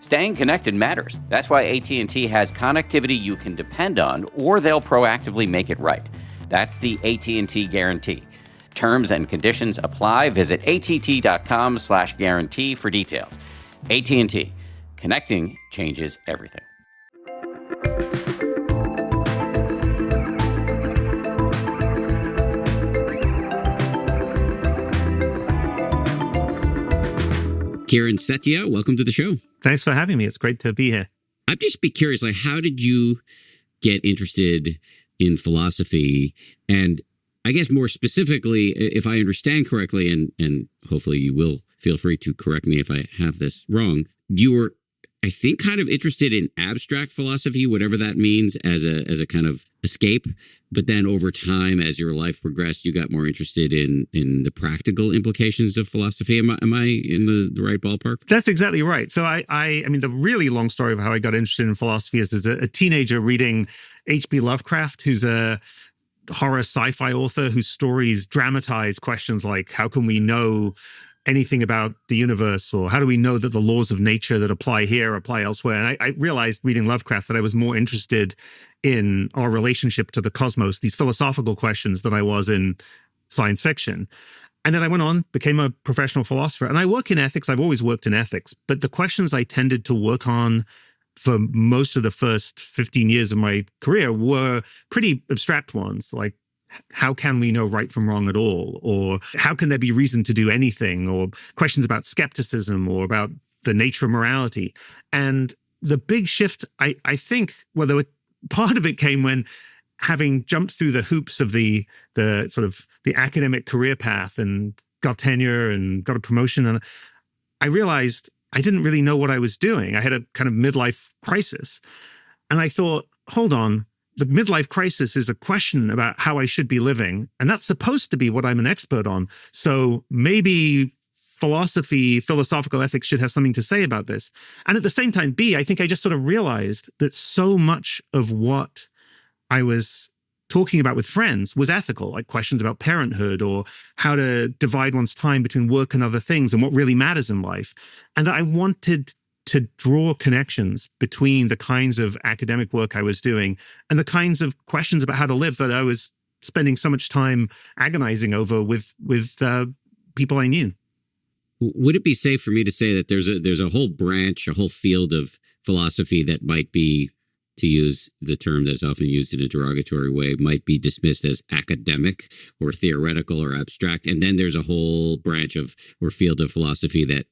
Staying connected matters. That's why AT&T has connectivity you can depend on, or they'll proactively make it right. That's the AT&T Guarantee. Terms and conditions apply. Visit att.com/guarantee for details. AT&T. Connecting changes everything. Kieran Setiya, welcome to the show. Thanks for having me. It's great to be here. I'd just be curious, how did you get interested in philosophy? And I guess more specifically, if I understand correctly, and hopefully you will feel free to correct me if I have this wrong, you were, I think, kind of interested in abstract philosophy, whatever that means, as a kind of escape. But then over time, as your life progressed, you got more interested in the practical implications of philosophy. Am I in the right ballpark? That's exactly right. So I mean, the really long story of how I got interested in philosophy is as a teenager reading H.P. Lovecraft, who's a horror sci-fi author whose stories dramatize questions like, how can we know anything about the universe, or how do we know that the laws of nature that apply here apply elsewhere? And I realized reading Lovecraft that I was more interested in our relationship to the cosmos, these philosophical questions, than I was in science fiction. And then I went on, became a professional philosopher. And I work in ethics. I've always worked in ethics. But the questions I tended to work on for most of the first 15 years of my career were pretty abstract ones, like, how can we know right from wrong at all? Or how can there be reason to do anything? Or questions about skepticism or about the nature of morality. And the big shift, I think, well, part of it came when, having jumped through the hoops of the sort of the academic career path and got tenure and got a promotion, and I realized I didn't really know what I was doing. I had a kind of midlife crisis. And I thought, hold on, the midlife crisis is a question about how I should be living. And that's supposed to be what I'm an expert on. So maybe philosophical ethics should have something to say about this. And at the same time, I think I just sort of realized that so much of what I was talking about with friends was ethical, like questions about parenthood or how to divide one's time between work and other things and what really matters in life. And that I wanted to draw connections between the kinds of academic work I was doing and the kinds of questions about how to live that I was spending so much time agonizing over with people I knew. Would it be safe for me to say that there's a whole branch, a whole field of philosophy that might be, to use the term that's often used in a derogatory way, might be dismissed as academic or theoretical or abstract, and then there's a whole branch of or field of philosophy that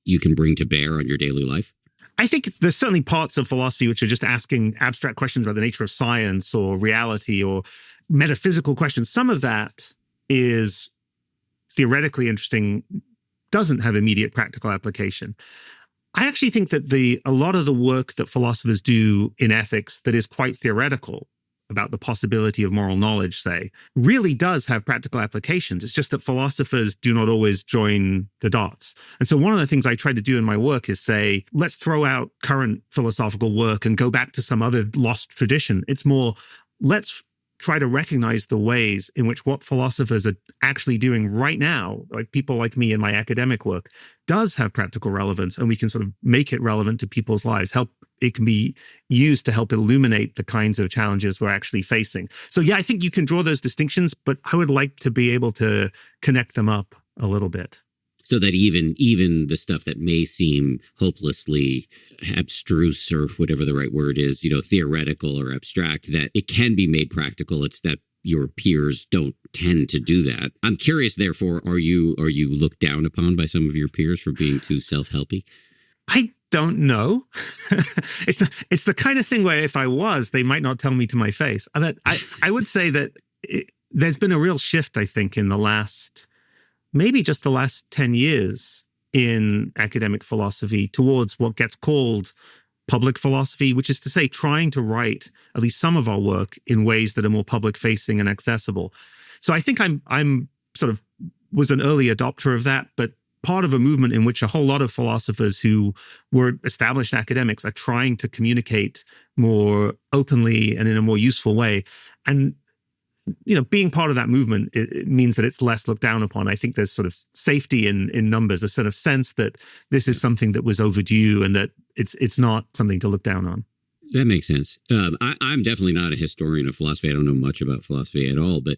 you can bring to bear on your daily life? I think there's certainly parts of philosophy which are just asking abstract questions about the nature of science or reality or metaphysical questions. Some of that is theoretically interesting, doesn't have immediate practical application. I actually think that a lot of the work that philosophers do in ethics that is quite theoretical, about the possibility of moral knowledge, say, really does have practical applications. It's just that philosophers do not always join the dots. And so one of the things I try to do in my work is say, let's throw out current philosophical work and go back to some other lost tradition. It's more, let's try to recognize the ways in which what philosophers are actually doing right now, like people like me in my academic work, does have practical relevance, and we can sort of make it relevant to people's lives. It can be used to help illuminate the kinds of challenges we're actually facing. So yeah, I think you can draw those distinctions, but I would like to be able to connect them up a little bit. So that even the stuff that may seem hopelessly abstruse, or whatever the right word is, theoretical or abstract, that it can be made practical. It's that your peers don't tend to do that. I'm curious, therefore, are you looked down upon by some of your peers for being too self-helpy? I don't know. It's the kind of thing where if I was, they might not tell me to my face. I would say that there's been a real shift, I think, in maybe just the last 10 years in academic philosophy towards what gets called public philosophy, which is to say trying to write at least some of our work in ways that are more public facing and accessible. So I think I'm sort of was an early adopter of that, but part of a movement in which a whole lot of philosophers who were established academics are trying to communicate more openly and in a more useful way. And being part of that movement, it means that it's less looked down upon. I think there's sort of safety in numbers, a sort of sense that this is something that was overdue and that it's not something to look down on. That makes sense. I'm definitely not a historian of philosophy. I don't know much about philosophy at all, but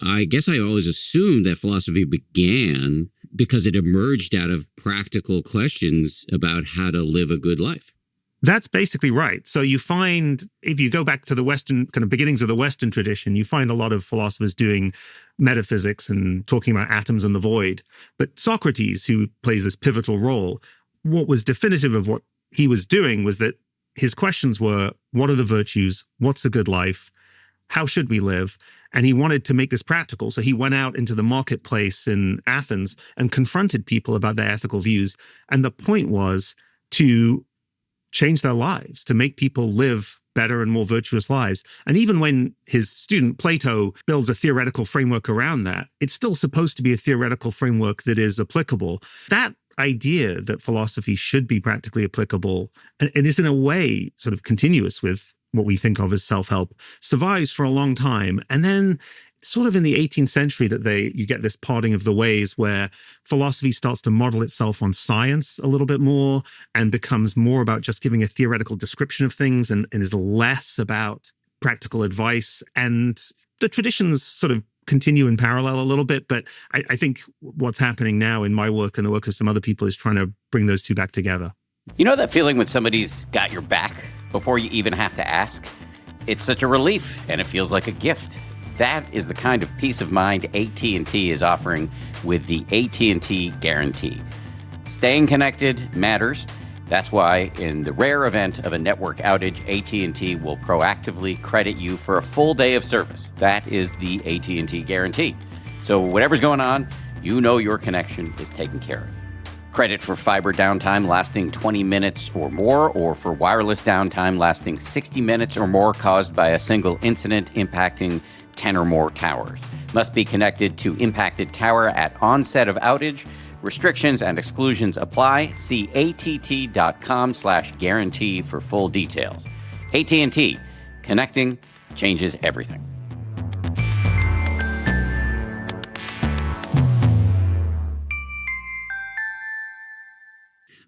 I guess I always assumed that philosophy began because it emerged out of practical questions about how to live a good life. That's basically right. So you find, if you go back to the Western kind of beginnings of the Western tradition, you find a lot of philosophers doing metaphysics and talking about atoms and the void. But Socrates, who plays this pivotal role, what was definitive of what he was doing was that his questions were, what are the virtues? What's a good life? How should we live? And he wanted to make this practical. So he went out into the marketplace in Athens and confronted people about their ethical views. And the point was to change their lives, to make people live better and more virtuous lives. And even when his student Plato builds a theoretical framework around that, it's still supposed to be a theoretical framework that is applicable. That idea that philosophy should be practically applicable and is in a way sort of continuous with what we think of as self-help survives for a long time. And then sort of in the 18th century that you get this parting of the ways where philosophy starts to model itself on science a little bit more and becomes more about just giving a theoretical description of things and is less about practical advice. And the traditions sort of continue in parallel a little bit, but I think what's happening now in my work and the work of some other people is trying to bring those two back together. You know that feeling when somebody's got your back before you even have to ask? It's such a relief, and it feels like a gift. That is the kind of peace of mind AT&T is offering with the AT&T Guarantee. Staying connected matters. That's why in the rare event of a network outage, AT&T will proactively credit you for a full day of service. That is the AT&T Guarantee. So whatever's going on, you know your connection is taken care of. Credit for fiber downtime lasting 20 minutes or more, or for wireless downtime lasting 60 minutes or more caused by a single incident impacting 10 or more towers. Must be connected to impacted tower at onset of outage. Restrictions and exclusions apply. See att.com/guarantee for full details. AT&T, connecting changes everything.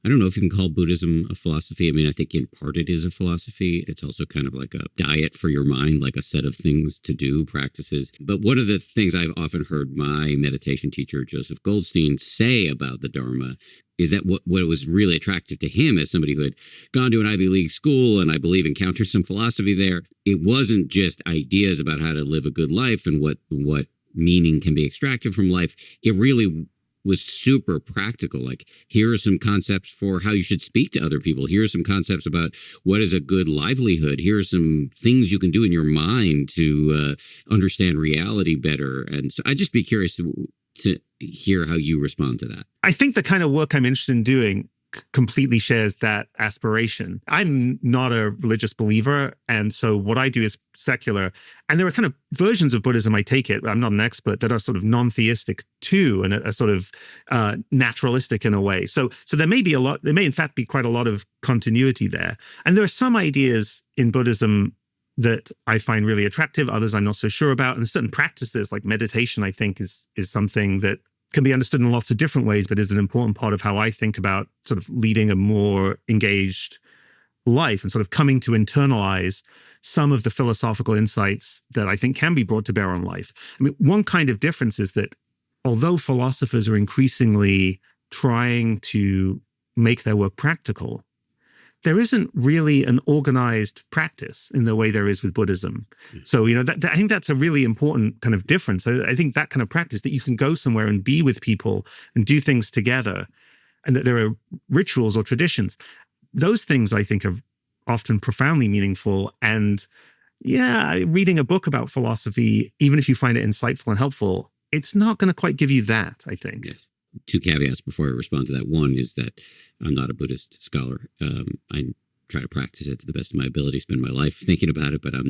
I don't know if you can call Buddhism a philosophy. I mean, I think in part it is a philosophy. It's also kind of like a diet for your mind, like a set of things to do, practices. But one of the things I've often heard my meditation teacher, Joseph Goldstein, say about the Dharma is that what was really attractive to him as somebody who had gone to an Ivy League school and I believe encountered some philosophy there, it wasn't just ideas about how to live a good life and what meaning can be extracted from life. It really was super practical. Like, here are some concepts for how you should speak to other people. Here are some concepts about what is a good livelihood. Here are some things you can do in your mind to understand reality better. And so I'd just be curious to hear how you respond to that. I think the kind of work I'm interested in doing completely shares that aspiration. I'm not a religious believer, and so what I do is secular. And there are kind of versions of Buddhism, I take it, I'm not an expert, that are sort of non-theistic too, and are sort of naturalistic in a way. So there may in fact be quite a lot of continuity there. And there are some ideas in Buddhism that I find really attractive, others I'm not so sure about. And certain practices like meditation, I think is something that can be understood in lots of different ways, but is an important part of how I think about sort of leading a more engaged life and sort of coming to internalize some of the philosophical insights that I think can be brought to bear on life. I mean, one kind of difference is that although philosophers are increasingly trying to make their work practical, there isn't really an organized practice in the way there is with Buddhism. So, I think that's a really important kind of difference. I think that kind of practice, that you can go somewhere and be with people and do things together, and that there are rituals or traditions. Those things, I think, are often profoundly meaningful. And reading a book about philosophy, even if you find it insightful and helpful, it's not going to quite give you that, I think. Yes. Two caveats before I respond to that. One is that I'm not a Buddhist scholar. I try to practice it to the best of my ability, spend my life thinking about it, but I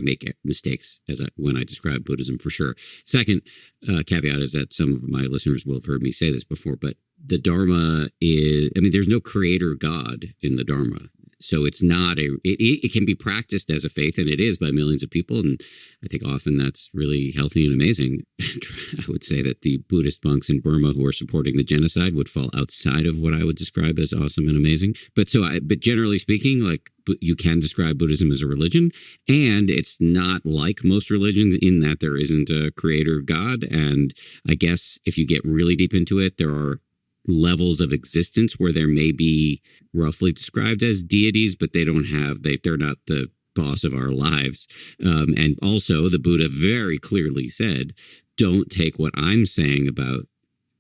make mistakes when I describe Buddhism, for sure. Second caveat is that some of my listeners will have heard me say this before, but the Dharma there's no creator God in the Dharma. So it's not it can be practiced as a faith, and it is by millions of people. And I think often that's really healthy and amazing. I would say that the Buddhist monks in Burma who are supporting the genocide would fall outside of what I would describe as awesome and amazing. But generally speaking, like, you can describe Buddhism as a religion, and it's not like most religions in that there isn't a creator God. And I guess if you get really deep into it, there are levels of existence where there may be roughly described as deities, but they're not the boss of our lives. And also the Buddha very clearly said, don't take what I'm saying about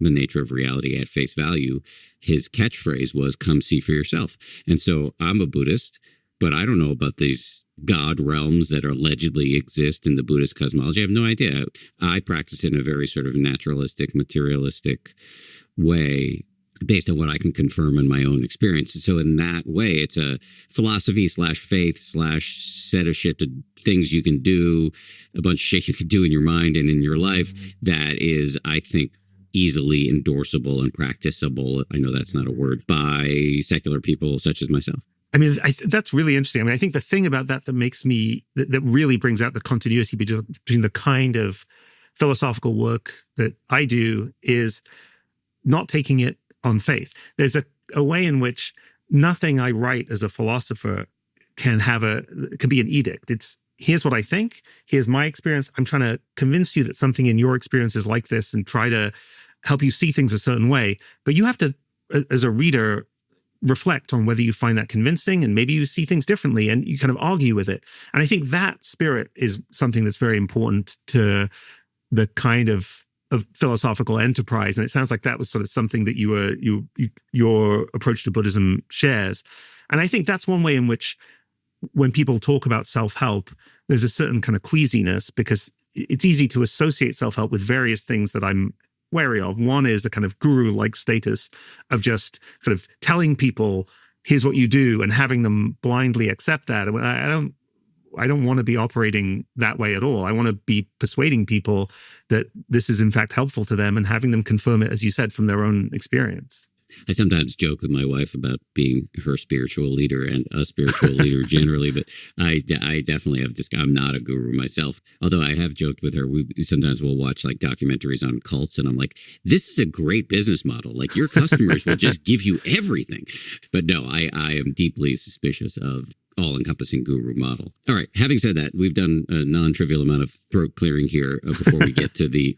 the nature of reality at face value. His catchphrase was, come see for yourself. And so I'm a Buddhist, but I don't know about these God realms that allegedly exist in the Buddhist cosmology. I have no idea. I practice in a very sort of naturalistic, materialistic way based on what I can confirm in my own experience. So in that way, it's a philosophy / faith / set of shit to things you can do, a bunch of shit you can do in your mind and in your life that is, I think, easily endorsable and practicable. I know that's not a word, by secular people such as myself. I mean, that's really interesting. I mean, I think the thing about that makes me, that really brings out the continuity between the kind of philosophical work that I do is not taking it on faith. There's a way in which nothing I write as a philosopher can be an edict. It's, here's what I think, here's my experience. I'm trying to convince you that something in your experience is like this and try to help you see things a certain way. But you have to, as a reader, reflect on whether you find that convincing, and maybe you see things differently and you kind of argue with it. And I think that spirit is something that's very important to the kind of philosophical enterprise. And it sounds like that was sort of something that your approach to Buddhism shares. And I think that's one way in which when people talk about self-help, there's a certain kind of queasiness, because it's easy to associate self-help with various things that I'm wary of. One is a kind of guru-like status of just sort of telling people, here's what you do, and having them blindly accept that. I don't want to be operating that way at all. I want to be persuading people that this is in fact helpful to them and having them confirm it, as you said, from their own experience. I sometimes joke with my wife about being her spiritual leader and a spiritual leader generally, but I definitely have I'm not a guru myself. Although I have joked with her, sometimes we'll watch like documentaries on cults, and I'm like, this is a great business model. Like, your customers will just give you everything. But no, I am deeply suspicious of all-encompassing guru model. All right. Having said that, we've done a non-trivial amount of throat clearing here before we get to the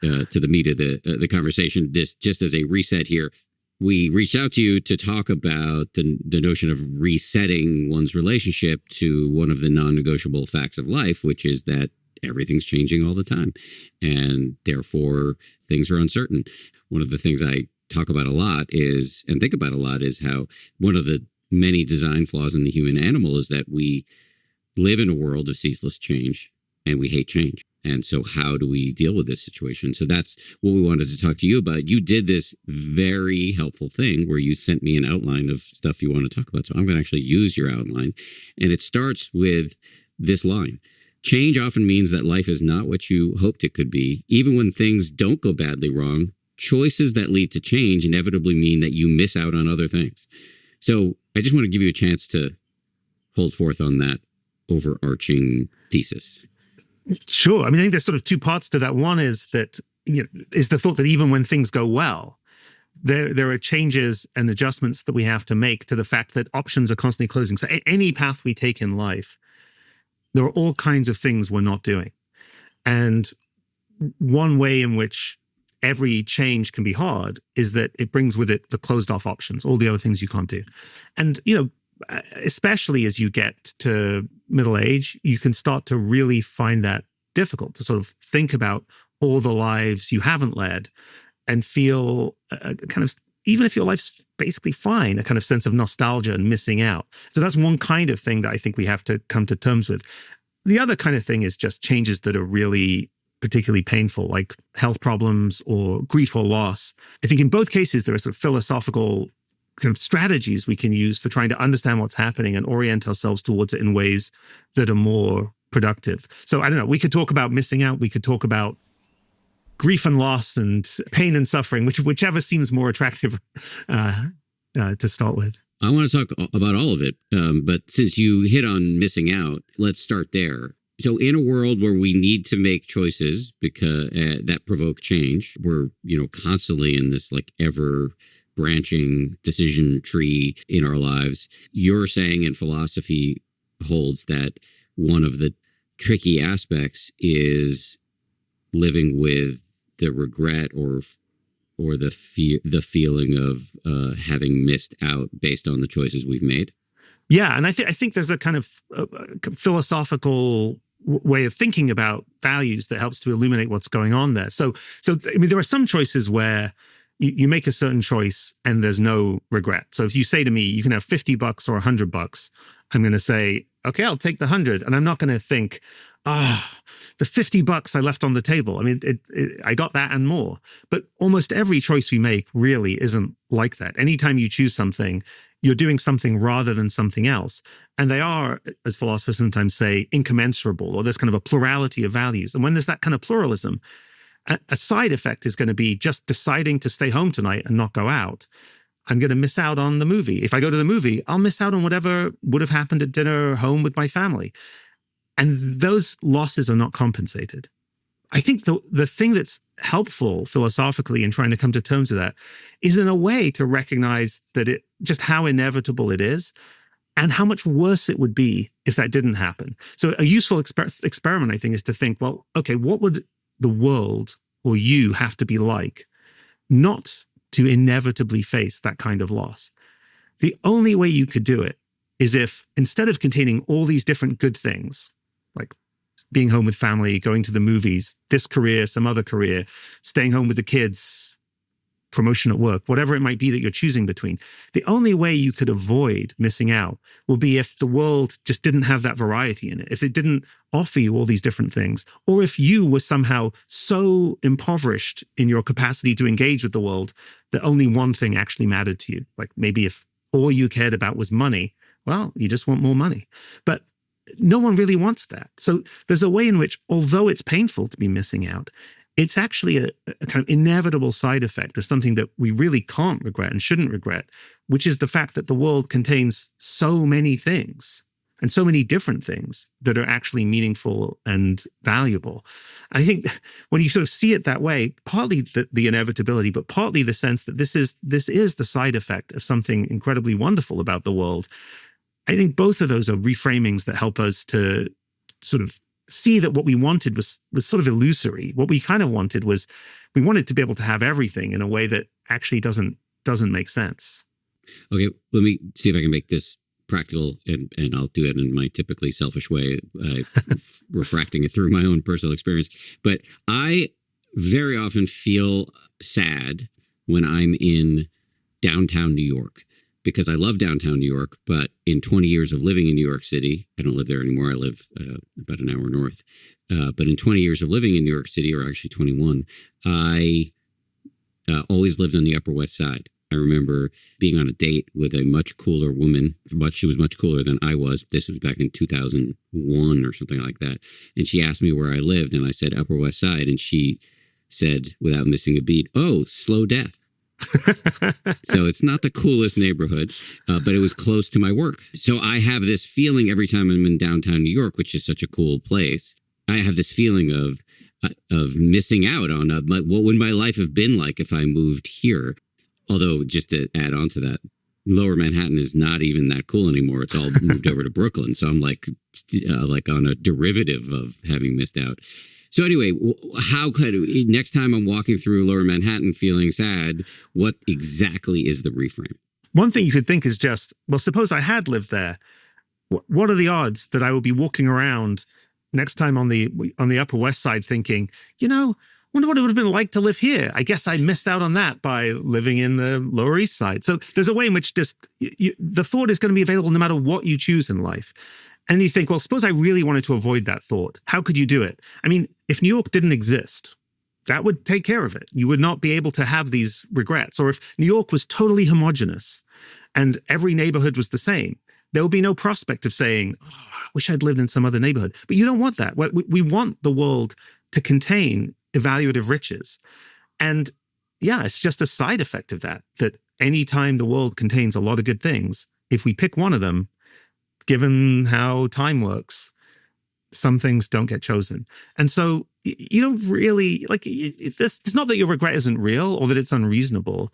meat of the conversation. This just as a reset here. We reached out to you to talk about the notion of resetting one's relationship to one of the non-negotiable facts of life, which is that everything's changing all the time, and therefore things are uncertain. One of the things I talk about a lot is, and think about a lot, is how one of the many design flaws in the human animal is that we live in a world of ceaseless change, and we hate change. And so how do we deal with this situation? So that's what we wanted to talk to you about. You did this very helpful thing where you sent me an outline of stuff you want to talk about. So I'm going to actually use your outline. And it starts with this line. Change often means that life is not what you hoped it could be. Even when things don't go badly wrong, choices that lead to change inevitably mean that you miss out on other things. So I just want to give you a chance to hold forth on that overarching thesis. Sure. I mean, I think there's sort of two parts to that. One is that, is the thought that even when things go well, there are changes and adjustments that we have to make to the fact that options are constantly closing. So any path we take in life, there are all kinds of things we're not doing. And one way in which every change can be hard is that it brings with it the closed off options, all the other things you can't do. And, especially as you get to middle age, you can start to really find that difficult to sort of think about all the lives you haven't led and feel a kind of, even if your life's basically fine, a kind of sense of nostalgia and missing out. So that's one kind of thing that I think we have to come to terms with. The other kind of thing is just changes that are really particularly painful, like health problems or grief or loss. I think in both cases, there are sort of philosophical kind of strategies we can use for trying to understand what's happening and orient ourselves towards it in ways that are more productive. So I don't know, we could talk about missing out, we could talk about grief and loss and pain and suffering, whichever seems more attractive to start with. I want to talk about all of it. But since you hit on missing out, let's start there. So in a world where we need to make choices because that provoke change, we're, constantly in this like ever branching decision tree in our lives. You're saying, and philosophy holds, that one of the tricky aspects is living with the regret or the feeling of having missed out based on the choices we've made. Yeah, and I think there's a kind of philosophical way of thinking about values that helps to illuminate what's going on there. So I mean, there are some choices where you make a certain choice and there's no regret. So if you say to me, you can have $50 or $100, I'm going to say, okay, I'll take the 100, and I'm not going to think, the $50 I left on the table. I mean, I got that and more. But almost every choice we make really isn't like that. Anytime you choose something, you're doing something rather than something else. And they are, as philosophers sometimes say, incommensurable, or there's kind of a plurality of values. And when there's that kind of pluralism, a side effect is going to be just deciding to stay home tonight and not go out. I'm going to miss out on the movie. If I go to the movie, I'll miss out on whatever would have happened at dinner home with my family. And those losses are not compensated. I think the thing that's helpful philosophically in trying to come to terms with that is in a way to recognize that just how inevitable it is and how much worse it would be if that didn't happen. So a useful experiment, I think, is to think, well, okay, what would the world or you have to be like not to inevitably face that kind of loss? The only way you could do it is if, instead of containing all these different good things, like being home with family, going to the movies, this career, some other career, staying home with the kids, promotion at work, whatever it might be that you're choosing between, the only way you could avoid missing out would be if the world just didn't have that variety in it, if it didn't offer you all these different things, or if you were somehow so impoverished in your capacity to engage with the world that only one thing actually mattered to you. Like maybe if all you cared about was money, well, you just want more money. But no one really wants that. So there's a way in which, although it's painful to be missing out, it's actually a kind of inevitable side effect of something that we really can't regret and shouldn't regret, which is the fact that the world contains so many things and so many different things that are actually meaningful and valuable. I think when you sort of see it that way, partly the inevitability, but partly the sense that this is the side effect of something incredibly wonderful about the world, I think both of those are reframings that help us to sort of see that what we wanted was sort of illusory. What we kind of wanted was we wanted to be able to have everything in a way that actually doesn't make sense. Okay, let me see if I can make this practical, and I'll do it in my typically selfish way, refracting it through my own personal experience. But I very often feel sad when I'm in downtown New York, because I love downtown New York, but in 20 years of living in New York City, I don't live there anymore. I live about an hour north. But in 20 years of living in New York City, or actually 21, I always lived on the Upper West Side. I remember being on a date with a much cooler woman. She was much cooler than I was. This was back in 2001 or something like that. And she asked me where I lived, and I said Upper West Side. And she said, without missing a beat, "Oh, Slow Death." So it's not the coolest neighborhood, but it was close to my work. So I have this feeling every time I'm in downtown New York, which is such a cool place. I have this feeling of missing out on what would my life have been like if I moved here. Although, just to add on to that, Lower Manhattan is not even that cool anymore. It's all moved over to Brooklyn. So I'm like on a derivative of having missed out. So anyway, how could, next time I'm walking through Lower Manhattan feeling sad, what exactly is the reframe? One thing you could think is just, well, suppose I had lived there. What are the odds that I would be walking around next time on the Upper West Side thinking, wonder what it would have been like to live here. I guess I missed out on that by living in the Lower East Side. So there's a way in which just the thought is going to be available no matter what you choose in life. And you think, well, suppose I really wanted to avoid that thought. How could you do it? I mean, if New York didn't exist, that would take care of it. You would not be able to have these regrets. Or if New York was totally homogenous and every neighborhood was the same, there would be no prospect of saying, I wish I'd lived in some other neighborhood. But you don't want that. We want the world to contain evaluative riches. And yeah, it's just a side effect of that any time the world contains a lot of good things, if we pick one of them, given how time works, some things don't get chosen. And so you don't really, like, it's not that your regret isn't real or that it's unreasonable.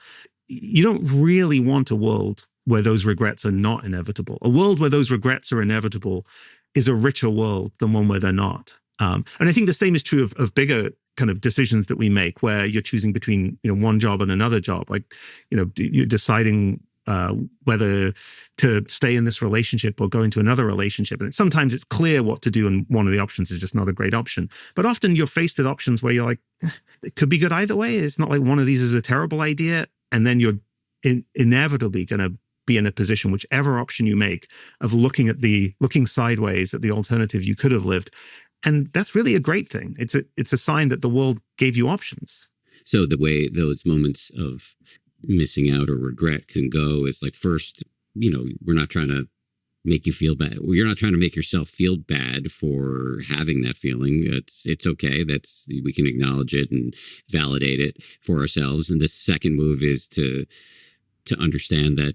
You don't really want a world where those regrets are not inevitable. A world where those regrets are inevitable is a richer world than one where they're not. And I think the same is true of bigger kind of decisions that we make, where you're choosing between, one job and another job. Like, you're deciding whether to stay in this relationship or go into another relationship. And sometimes it's clear what to do, and one of the options is just not a great option. But often you're faced with options where you're like, it could be good either way. It's not like one of these is a terrible idea. And then you're inevitably going to be in a position, whichever option you make, of looking sideways at the alternative you could have lived. And that's really a great thing. It's a sign that the world gave you options. So the way those moments of missing out or regret can go is like, first, we're not trying to make you feel bad. You're not trying to make yourself feel bad for having that feeling. It's okay. We can acknowledge it and validate it for ourselves. And the second move is to understand that,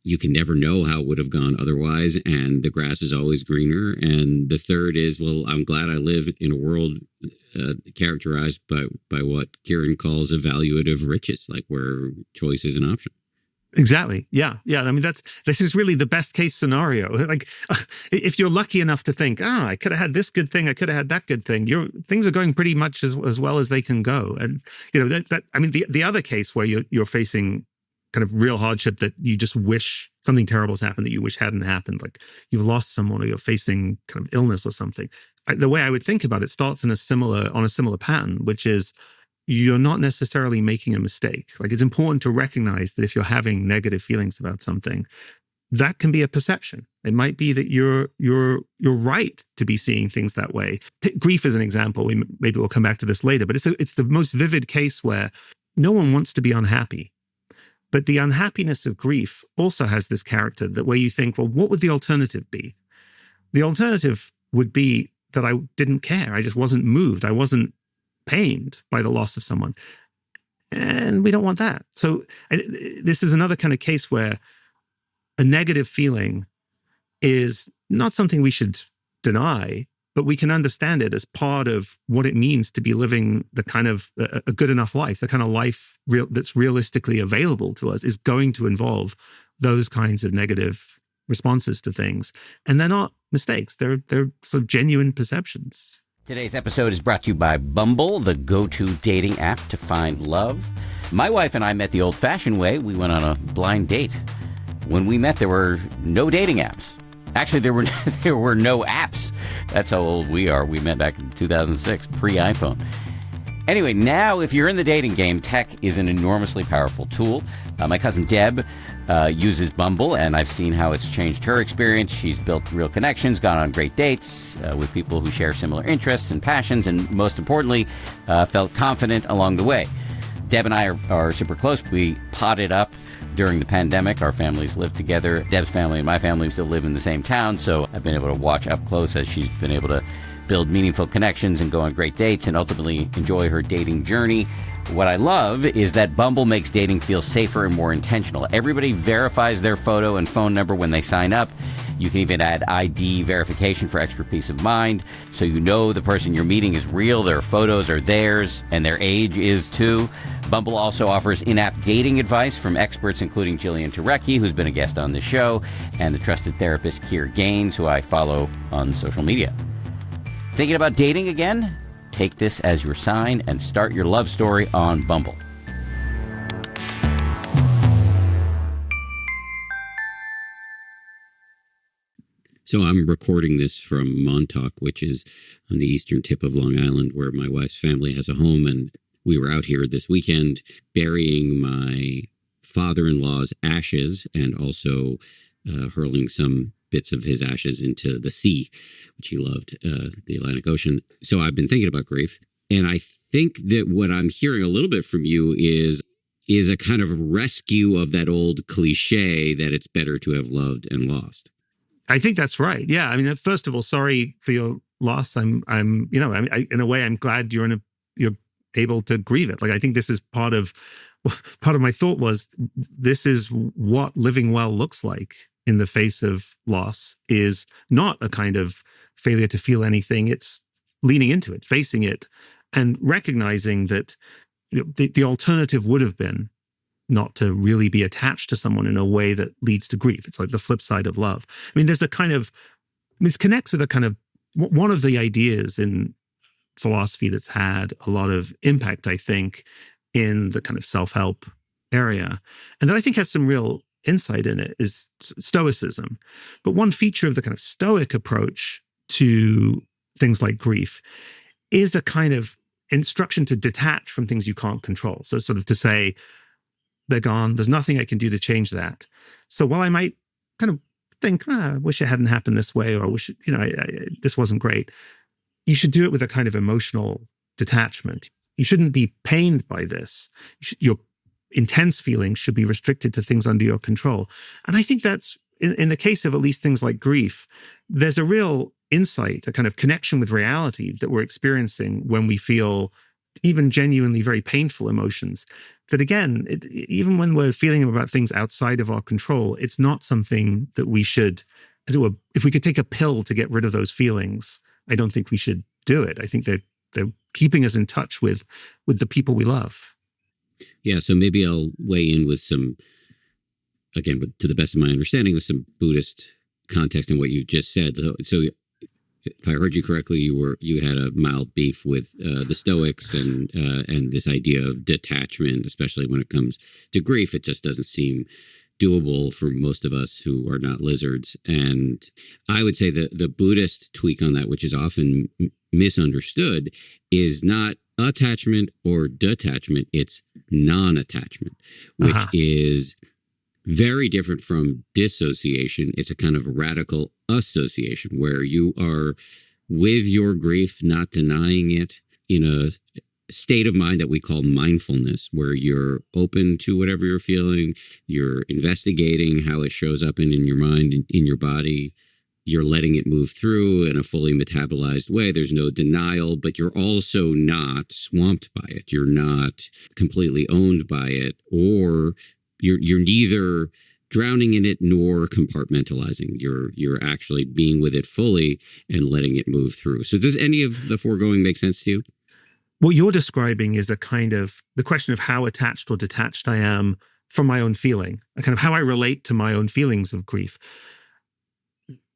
you can never know how it would have gone otherwise, and the grass is always greener. And the third is, well, I'm glad I live in a world characterized by what Kieran calls evaluative riches, like where choice is an option. Exactly. Yeah. I mean, this is really the best case scenario. Like, if you're lucky enough to think, I could have had this good thing, I could have had that good thing, things are going pretty much as well as they can go. And I mean, the other case where you're facing kind of real hardship that you just wish something terrible has happened that you wish hadn't happened, like you've lost someone or you're facing kind of illness or something. The way I would think about it starts on a similar pattern, which is, you're not necessarily making a mistake. Like, it's important to recognize that if you're having negative feelings about something, that can be a perception. It might be that you're right to be seeing things that way. Grief is an example. Maybe we'll come back to this later, but it's the most vivid case where no one wants to be unhappy. But the unhappiness of grief also has this character that where you think, well, what would the alternative be? The alternative would be that I didn't care. I just wasn't moved. I wasn't pained by the loss of someone. And we don't want that. So this is another kind of case where a negative feeling is not something we should deny, but we can understand it as part of what it means to be living the kind of a good enough life. The kind of life that's realistically available to us is going to involve those kinds of negative responses to things. And they're not mistakes. They're sort of genuine perceptions. Today's episode is brought to you by Bumble, the go-to dating app to find love. My wife and I met the old-fashioned way. We went on a blind date. When we met, there were no dating apps. Actually, there were no apps. That's how old we are. We met back in 2006, pre-iPhone. Anyway, now if you're in the dating game, tech is an enormously powerful tool. My cousin Deb uses Bumble, and I've seen how it's changed her experience. She's built real connections, gone on great dates with people who share similar interests and passions, and most importantly, felt confident along the way. Deb and I are super close. We potted up during the pandemic. Our families lived together. Deb's family and my family still live in the same town, so I've been able to watch up close as she's been able to build meaningful connections and go on great dates and ultimately enjoy her dating journey. What I love is that Bumble makes dating feel safer and more intentional. Everybody verifies their photo and phone number when they sign up. You can even add ID verification for extra peace of mind, so you know the person you're meeting is real, their photos are theirs, and their age is too. Bumble also offers in-app dating advice from experts including Jillian Turecki, who's been a guest on the show, and the trusted therapist Keir Gaines, who I follow on social media. Thinking about dating again? Take this as your sign and start your love story on Bumble. So I'm recording this from Montauk, which is on the eastern tip of Long Island, where my wife's family has a home. And we were out here this weekend burying my father-in-law's ashes and also hurling some bits of his ashes into the sea, which he loved, the Atlantic Ocean. So I've been thinking about grief. And I think that what I'm hearing a little bit from you is a kind of rescue of that old cliche that it's better to have loved and lost. I think that's right. Yeah. I mean, first of all, sorry for your loss. In a way, I'm glad you're able to grieve it. Like, I think this is part of part of my thought was, this is what living well looks like in the face of loss, is not a kind of failure to feel anything. It's leaning into it, facing it, and recognizing that the alternative would have been not to really be attached to someone in a way that leads to grief. It's like the flip side of love. I mean, there's a kind of, this connects with a kind of, one of the ideas in philosophy that's had a lot of impact, I think, in the kind of self-help area, and that I think has some real insight in it, is Stoicism. But one feature of the kind of Stoic approach to things like grief is a kind of instruction to detach from things you can't control. So sort of to say, they're gone, there's nothing I can do to change that. So while I might kind of think, I wish it hadn't happened this way, or I wish, this wasn't great, you should do it with a kind of emotional detachment. You shouldn't be pained by this. Your intense feelings should be restricted to things under your control. And I think that's, in the case of at least things like grief, there's a real insight, a kind of connection with reality that we're experiencing when we feel even genuinely very painful emotions. That again, even when we're feeling about things outside of our control, it's not something that we should, as it were, if we could take a pill to get rid of those feelings, I don't think we should do it. I think they're keeping us in touch with the people we love. Yeah, so maybe I'll weigh in with some, again, to the best of my understanding, with some Buddhist context in what you just said. So if I heard you correctly, you had a mild beef with the Stoics and this idea of detachment, especially when it comes to grief. It just doesn't seem doable for most of us who are not lizards. And I would say the Buddhist tweak on that, which is often misunderstood, is not attachment or detachment. It's non-attachment, which is very different from dissociation. It's a kind of radical association where you are with your grief, not denying it, in a state of mind that we call mindfulness, where you're open to whatever you're feeling, you're investigating how it shows up in your mind, in your body. You're letting it move through in a fully metabolized way. There's no denial, but you're also not swamped by it. You're not completely owned by it, or you're neither drowning in it nor compartmentalizing. You're actually being with it fully and letting it move through. So does any of the foregoing make sense to you? What you're describing is a kind of the question of how attached or detached I am from my own feeling, a kind of how I relate to my own feelings of grief.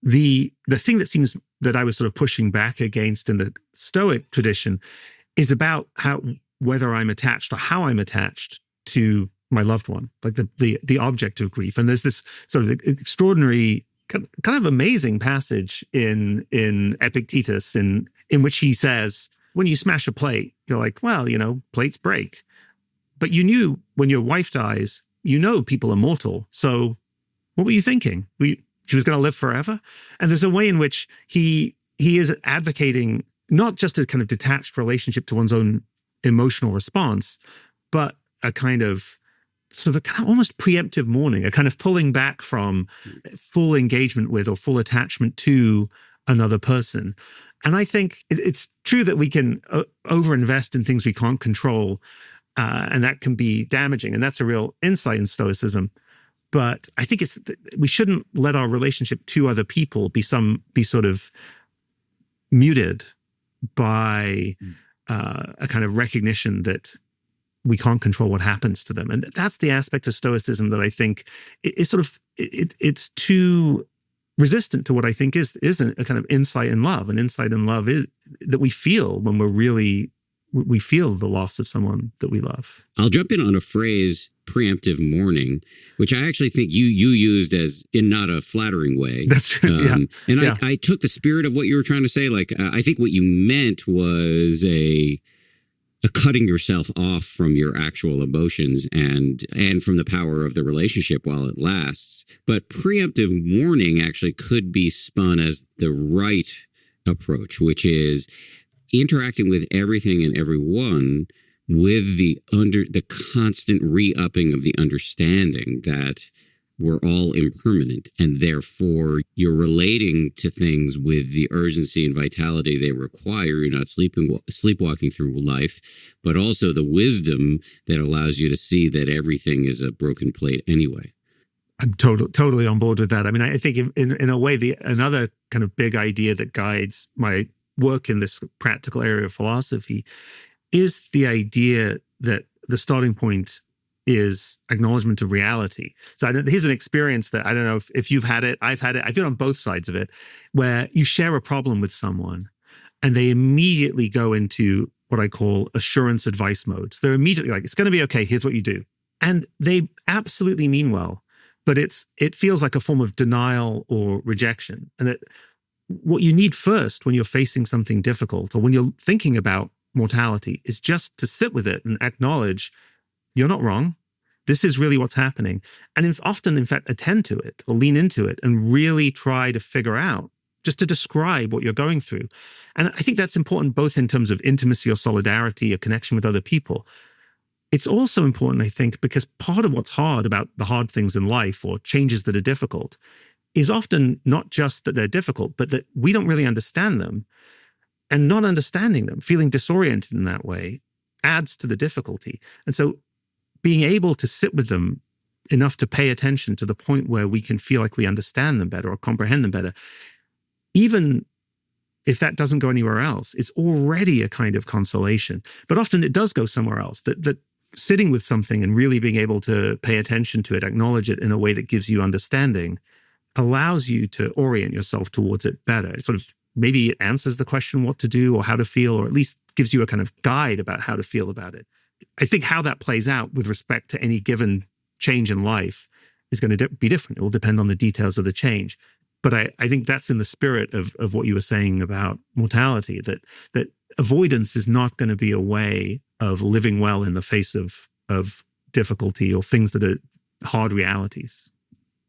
The thing that seems that I was sort of pushing back against in the Stoic tradition is about whether I'm attached or how I'm attached to my loved one, like the object of grief. And there's this sort of extraordinary, kind of amazing passage in Epictetus in which he says, when you smash a plate, you're like, well, plates break. But you knew when your wife dies, people are mortal. So what were you thinking? She was going to live forever? And there's a way in which he is advocating not just a kind of detached relationship to one's own emotional response, but a kind of sort of a kind of almost preemptive mourning, a kind of pulling back from full engagement with or full attachment to another person. And I think it's true that we can overinvest in things we can't control, and that can be damaging. And that's a real insight in Stoicism. But I think we shouldn't let our relationship to other people be sort of muted by a kind of recognition that we can't control what happens to them. And that's the aspect of Stoicism that I think is sort of, it's too resistant to what I think is a kind of insight in love. And insight in love is that we feel when we feel the loss of someone that we love. I'll jump in on a phrase, preemptive mourning, which I actually think you used as in not a flattering way. That's true. I took the spirit of what you were trying to say. Like, I think what you meant was a cutting yourself off from your actual emotions and from the power of the relationship while it lasts. But preemptive mourning actually could be spun as the right approach, which is interacting with everything and everyone with the constant re-upping of the understanding that we're all impermanent, and therefore you're relating to things with the urgency and vitality they require. You're not sleepwalking through life, but also the wisdom that allows you to see that everything is a broken plate anyway. I'm totally on board with that. I mean, I think in a way, another kind of big idea that guides my work in this practical area of philosophy is the idea that the starting point is acknowledgement of reality. So here's an experience that I don't know if you've had it. I've had it. I've been on both sides of it, where you share a problem with someone and they immediately go into what I call assurance advice mode. So they're immediately like, it's going to be okay. Here's what you do. And they absolutely mean well, but it feels like a form of denial or rejection. And that what you need first when you're facing something difficult or when you're thinking about mortality is just to sit with it and acknowledge you're not wrong. This is really what's happening. And often, in fact, attend to it or lean into it and really try to figure out, just to describe what you're going through. And I think that's important both in terms of intimacy or solidarity or connection with other people. It's also important, I think, because part of what's hard about the hard things in life or changes that are difficult is often not just that they're difficult, but that we don't really understand them. And not understanding them, feeling disoriented in that way, adds to the difficulty. And so being able to sit with them enough to pay attention to the point where we can feel like we understand them better or comprehend them better, even if that doesn't go anywhere else, it's already a kind of consolation. But often it does go somewhere else, that sitting with something and really being able to pay attention to it, acknowledge it in a way that gives you understanding, allows you to orient yourself towards it better. It sort of maybe it answers the question what to do or how to feel, or at least gives you a kind of guide about how to feel about it. I think how that plays out with respect to any given change in life is going to be different. It will depend on the details of the change. But I think that's in the spirit of what you were saying about mortality, that avoidance is not going to be a way of living well in the face of difficulty or things that are hard realities.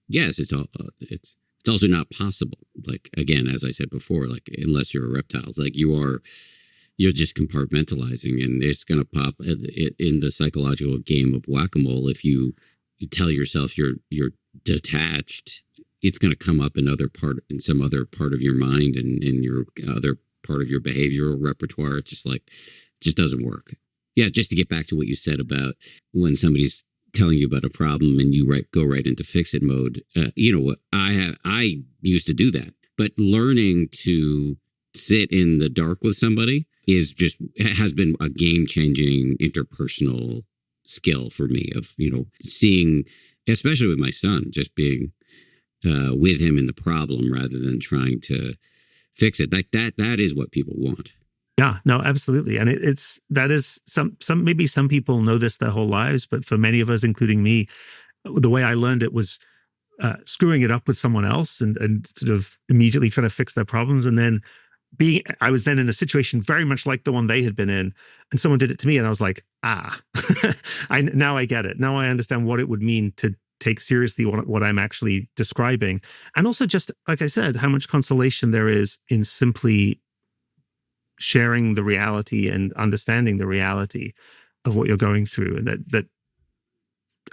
Yes, it's also not possible. Like, again, as I said before, like, unless you're a reptile, like you're just compartmentalizing, and it's going to pop in the psychological game of whack-a-mole. If you tell yourself you're detached, it's going to come up in some other part of your mind and in your other part of your behavioral repertoire. It's just just doesn't work. Yeah, just to get back to what you said about when somebody's telling you about a problem and you go right into fix-it mode. What I used to do that, but learning to sit in the dark with somebody has been a game-changing interpersonal skill for me of, seeing, especially with my son, just being with him in the problem rather than trying to fix it. Like that is what people want. Yeah, no, absolutely. And that is maybe some people know this their whole lives, but for many of us, including me, the way I learned it was screwing it up with someone else and sort of immediately trying to fix their problems. And then I was then in a situation very much like the one they had been in, and someone did it to me, and I was like, now I get it. Now I understand what it would mean to take seriously what I'm actually describing. And also just, like I said, how much consolation there is in simply sharing the reality and understanding the reality of what you're going through, and that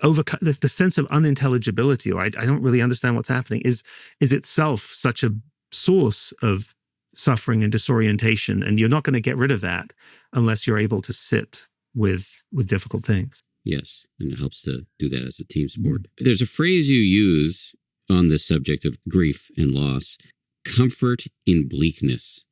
overcome the sense of unintelligibility, or I don't really understand what's happening, is itself such a source of suffering and disorientation. And you're not going to get rid of that unless you're able to sit with difficult things. Yes, and it helps to do that as a team sport. There's a phrase you use on this subject of grief and loss: comfort in bleakness.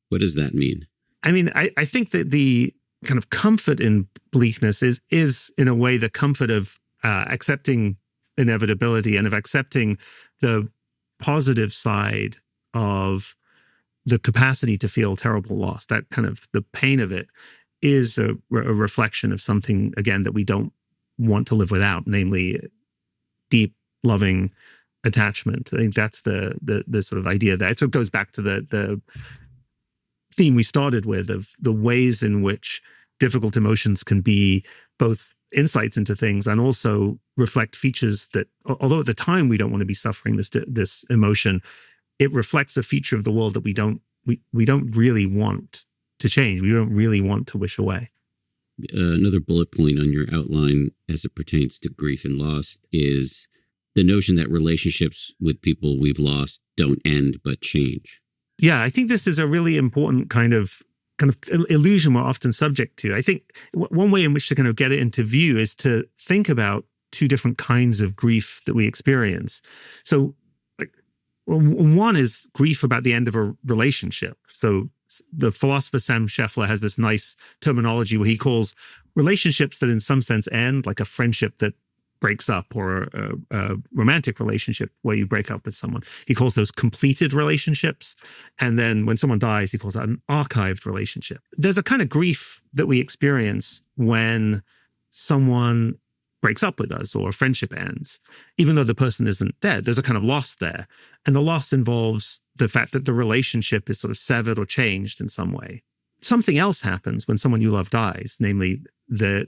What does that mean? I mean, I think that the kind of comfort in bleakness is in a way the comfort of accepting inevitability and of accepting the positive side of the capacity to feel terrible loss. That kind of the pain of it is a reflection of something, again, that we don't want to live without, namely deep, loving attachment. I think that's the sort of idea there. So it goes back to the theme we started with of the ways in which difficult emotions can be both insights into things and also reflect features that, although at the time we don't want to be suffering this emotion, it reflects a feature of the world that we don't really want to change. We don't really want to wish away. Another bullet point on your outline as it pertains to grief and loss is the notion that relationships with people we've lost don't end but change. Yeah, I think this is a really important kind of illusion we're often subject to. I think one way in which to kind of get it into view is to think about two different kinds of grief that we experience. So one is grief about the end of a relationship. So the philosopher Sam Scheffler has this nice terminology where he calls relationships that in some sense end, like a friendship that breaks up, or a romantic relationship where you break up with someone. He calls those completed relationships. And then when someone dies, he calls that an archived relationship. There's a kind of grief that we experience when someone breaks up with us or a friendship ends. Even though the person isn't dead, there's a kind of loss there. And the loss involves the fact that the relationship is sort of severed or changed in some way. Something else happens when someone you love dies, namely they're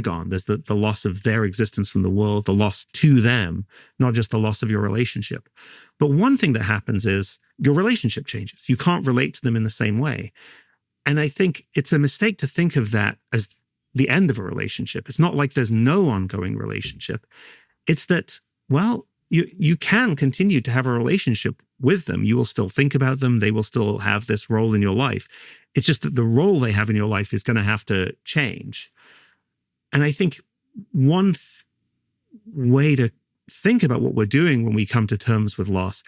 gone. There's the loss of their existence from the world, the loss to them, not just the loss of your relationship. But one thing that happens is your relationship changes. You can't relate to them in the same way. And I think it's a mistake to think of that as the end of a relationship. It's not like there's no ongoing relationship. It's that, well, you can continue to have a relationship with them. You will still think about them. They will still have this role in your life. It's just that the role they have in your life is going to have to change. And I think one way to think about what we're doing when we come to terms with loss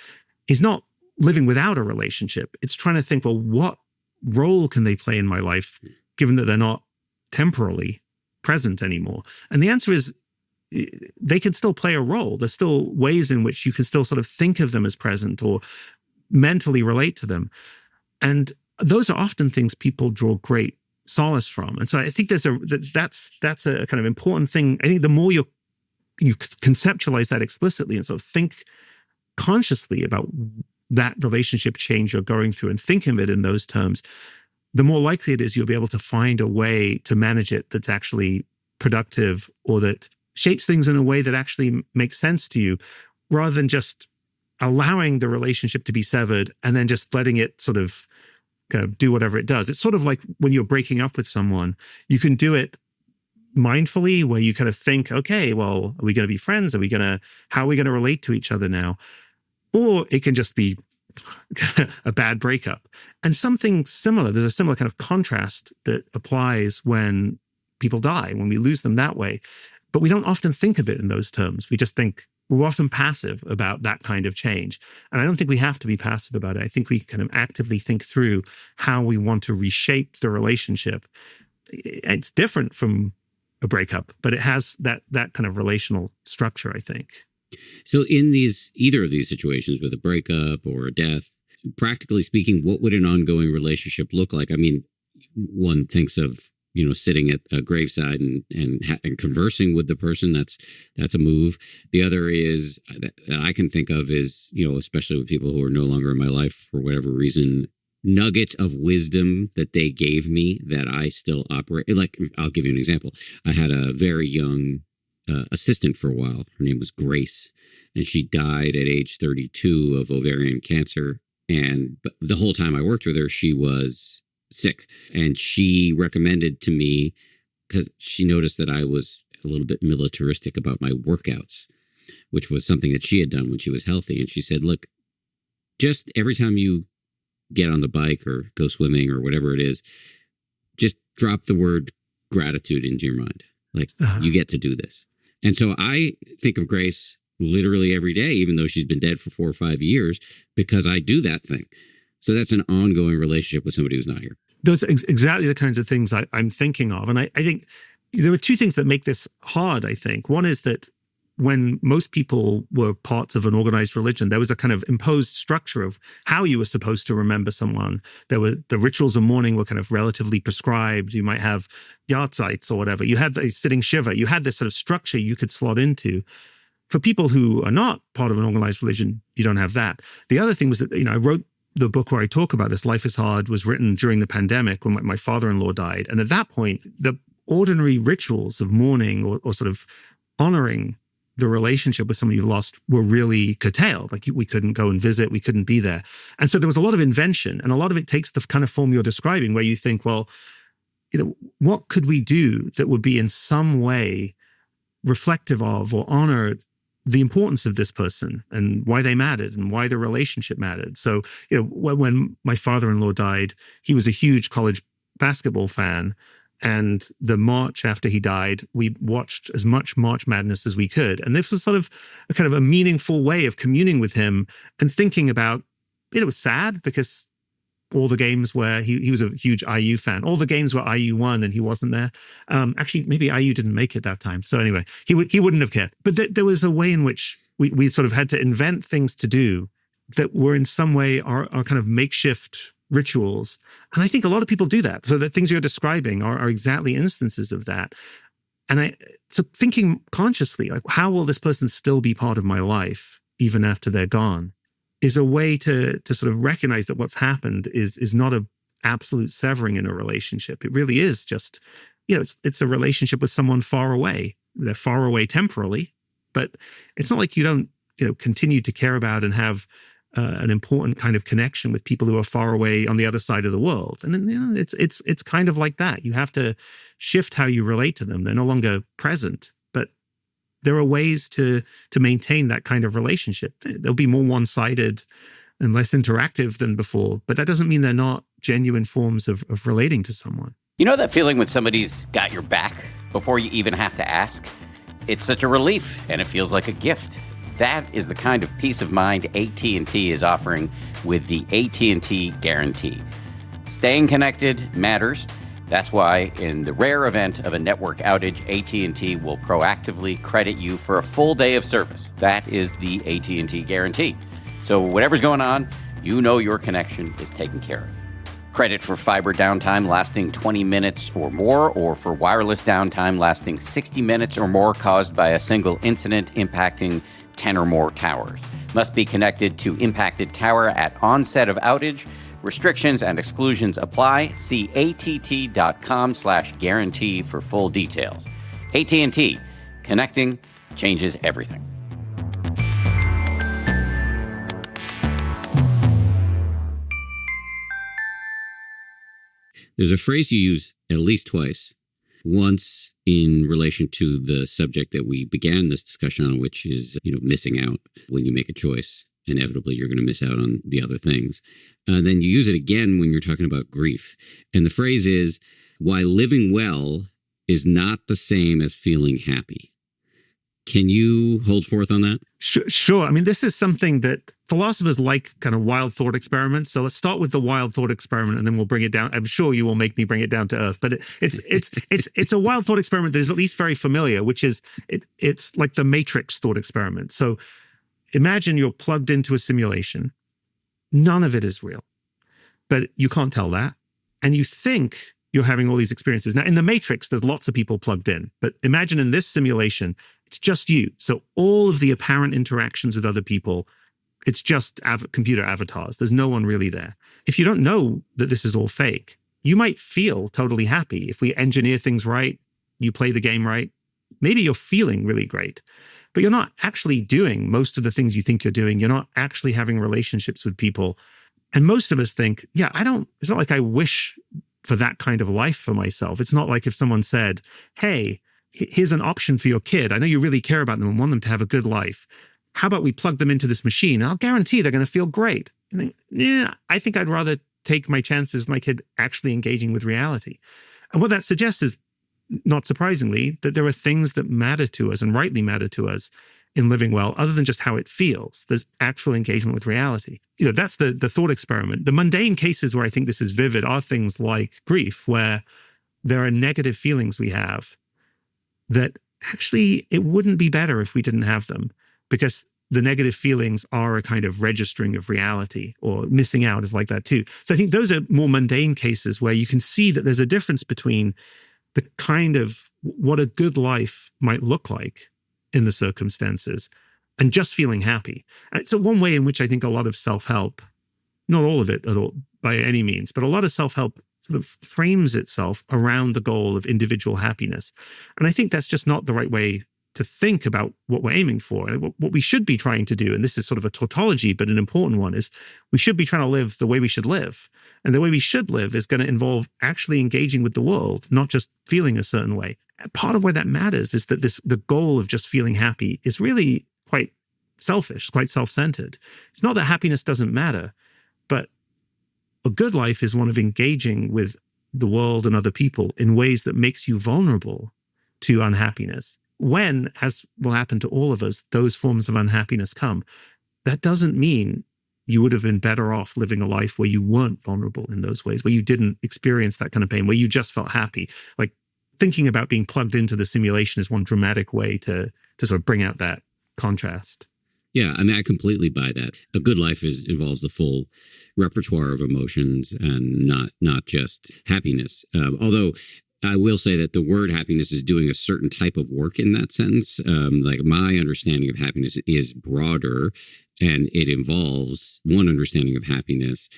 is not living without a relationship. It's trying to think, well, what role can they play in my life, given that they're not temporally present anymore? And the answer is they can still play a role. There's still ways in which you can still sort of think of them as present or mentally relate to them. And those are often things people draw great solace from. And so I think that's a kind of important thing. I think the more you conceptualize that explicitly and sort of think consciously about that relationship change you're going through and think of it in those terms, the more likely it is you'll be able to find a way to manage it that's actually productive or that shapes things in a way that actually makes sense to you, rather than just allowing the relationship to be severed and then just letting it sort of kind of do whatever it does. It's sort of like when you're breaking up with someone, you can do it mindfully, where you kind of think, okay, well, are we going to be friends? How are we going to relate to each other now? Or it can just be a bad breakup. And something similar, there's a similar kind of contrast that applies when people die, when we lose them that way. But we don't often think of it in those terms. We just think, we're often passive about that kind of change. And I don't think we have to be passive about it. I think we kind of actively think through how we want to reshape the relationship. It's different from a breakup, but it has that kind of relational structure, I think. So in either of these situations, with a breakup or a death, practically speaking, what would an ongoing relationship look like? I mean, one thinks of, sitting at a graveside and conversing with the person. That's a move. The other is that I can think of is, especially with people who are no longer in my life for whatever reason, nuggets of wisdom that they gave me that I still operate. Like, I'll give you an example. I had a very young assistant for a while. Her name was Grace, and she died at age 32 of ovarian cancer. But the whole time I worked with her, she was sick. And she recommended to me, because she noticed that I was a little bit militaristic about my workouts, which was something that she had done when she was healthy. And she said, look, just every time you get on the bike or go swimming or whatever it is, just drop the word gratitude into your mind. Like, you get to do this. And so I think of Grace literally every day, even though she's been dead for 4 or 5 years, because I do that thing. So that's an ongoing relationship with somebody who's not here. Those are exactly the kinds of things I'm thinking of. And I think there are two things that make this hard, I think. One is that when most people were parts of an organized religion, there was a kind of imposed structure of how you were supposed to remember someone. The rituals of mourning were kind of relatively prescribed. You might have yahrzeits or whatever. You had the sitting shiva. You had this sort of structure you could slot into. For people who are not part of an organized religion, you don't have that. The other thing was that, I wrote the book where I talk about this, Life is Hard, was written during the pandemic when my father-in-law died. And at that point, the ordinary rituals of mourning or sort of honoring the relationship with somebody you lost were really curtailed. Like, we couldn't go and visit, we couldn't be there. And so there was a lot of invention, and a lot of it takes the kind of form you're describing, where you think, well, what could we do that would be in some way reflective of or honor the importance of this person and why they mattered and why the relationship mattered. So, when my father-in-law died, he was a huge college basketball fan. And the March after he died, we watched as much March Madness as we could. And this was sort of a meaningful way of communing with him and thinking about, it was sad because all the games where he was a huge IU fan, all the games where IU won and he wasn't there. Actually, maybe IU didn't make it that time. So anyway, he wouldn't have cared. But there was a way in which we sort of had to invent things to do that were in some way our kind of makeshift rituals. And I think a lot of people do that. So the things you're describing are exactly instances of that. And so thinking consciously, like, how will this person still be part of my life even after they're gone, is a way to sort of recognize that what's happened is not a absolute severing in a relationship. It really is just, it's a relationship with someone far away. They're far away temporally, but it's not like you don't, continue to care about and have an important kind of connection with people who are far away on the other side of the world. And then, it's kind of like that. You have to shift how you relate to them. They're no longer present, but there are ways to maintain that kind of relationship. They'll be more one-sided and less interactive than before, but that doesn't mean they're not genuine forms of relating to someone. You know that feeling when somebody's got your back before you even have to ask? It's such a relief, and it feels like a gift. That is the kind of peace of mind AT&T is offering with the AT&T Guarantee. Staying connected matters. That's why, in the rare event of a network outage, AT&T will proactively credit you for a full day of service. That is the AT&T Guarantee. So whatever's going on, your connection is taken care of. Credit for fiber downtime lasting 20 minutes or more, or for wireless downtime lasting 60 minutes or more caused by a single incident impacting 10 or more towers. Must be connected to impacted tower at onset of outage. Restrictions and exclusions apply. See att.com/guarantee for full details. AT&T. Connecting changes everything. There's a phrase you use at least twice. Once in relation to the subject that we began this discussion on, which is, missing out. When you make a choice, inevitably you're going to miss out on the other things. Then you use it again when you're talking about grief. And the phrase is, why living well is not the same as feeling happy. Can you hold forth on that? Sure. I mean, this is something that philosophers like, kind of wild thought experiments. So let's start with the wild thought experiment, and then we'll bring it down. I'm sure you will make me bring it down to earth. But it's a wild thought experiment that is at least very familiar, which is it's like the Matrix thought experiment. So imagine you're plugged into a simulation. None of it is real, but you can't tell that, and you think you're having all these experiences. Now, in the Matrix, there's lots of people plugged in, but imagine in this simulation, it's just you. So all of the apparent interactions with other people, it's just computer avatars. There's no one really there. If you don't know that this is all fake, you might feel totally happy. If we engineer things right, you play the game right, maybe you're feeling really great, but you're not actually doing most of the things you think you're doing. You're not actually having relationships with people. And most of us think, it's not like I wish for that kind of life for myself. It's not like if someone said, hey, here's an option for your kid. I know you really care about them and want them to have a good life. How about we plug them into this machine? I'll guarantee they're going to feel great. And I think I'd rather take my chances with my kid actually engaging with reality. And what that suggests is, not surprisingly, that there are things that matter to us and rightly matter to us in living well, other than just how it feels. There's actual engagement with reality. That's the thought experiment. The mundane cases where I think this is vivid are things like grief, where there are negative feelings we have that actually it wouldn't be better if we didn't have them, because the negative feelings are a kind of registering of reality, or missing out is like that too. So I think those are more mundane cases where you can see that there's a difference between the kind of what a good life might look like in the circumstances and just feeling happy. And it's one way in which I think a lot of self-help, not all of it at all by any means, but a lot of self-help sort of frames itself around the goal of individual happiness. And I think that's just not the right way to think about what we're aiming for. And what we should be trying to do, and this is sort of a tautology, but an important one, is we should be trying to live the way we should live. And the way we should live is going to involve actually engaging with the world, not just feeling a certain way. And part of why that matters is that the goal of just feeling happy is really quite selfish, quite self-centered. It's not that happiness doesn't matter, but a good life is one of engaging with the world and other people in ways that makes you vulnerable to unhappiness. When, as will happen to all of us, those forms of unhappiness come, that doesn't mean you would have been better off living a life where you weren't vulnerable in those ways, where you didn't experience that kind of pain, where you just felt happy. Like, thinking about being plugged into the simulation is one dramatic way to sort of bring out that contrast. Yeah, I mean, I completely buy that. A good life involves the full repertoire of emotions and not just happiness. Although I will say that the word happiness is doing a certain type of work in that sentence. Like, my understanding of happiness is broader, and it involves one understanding of happiness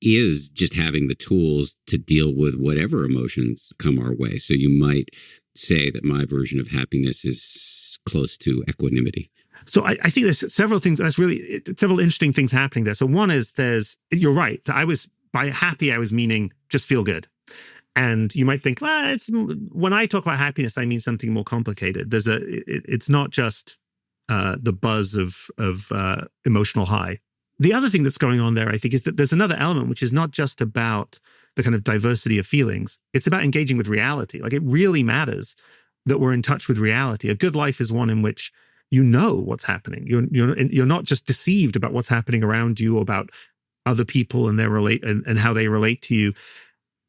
is just having the tools to deal with whatever emotions come our way. So you might say that my version of happiness is close to equanimity. So I think there's several things. That's really several interesting things happening there. So one is you're right. By happy, I was meaning just feel good. And you might think, well, when I talk about happiness, I mean something more complicated. It's not just the buzz of emotional high. The other thing that's going on there, I think, is that there's another element, which is not just about the kind of diversity of feelings. It's about engaging with reality. Like, it really matters that we're in touch with reality. A good life is one in which you know what's happening. You're not just deceived about what's happening around you or about other people and and how they relate to you.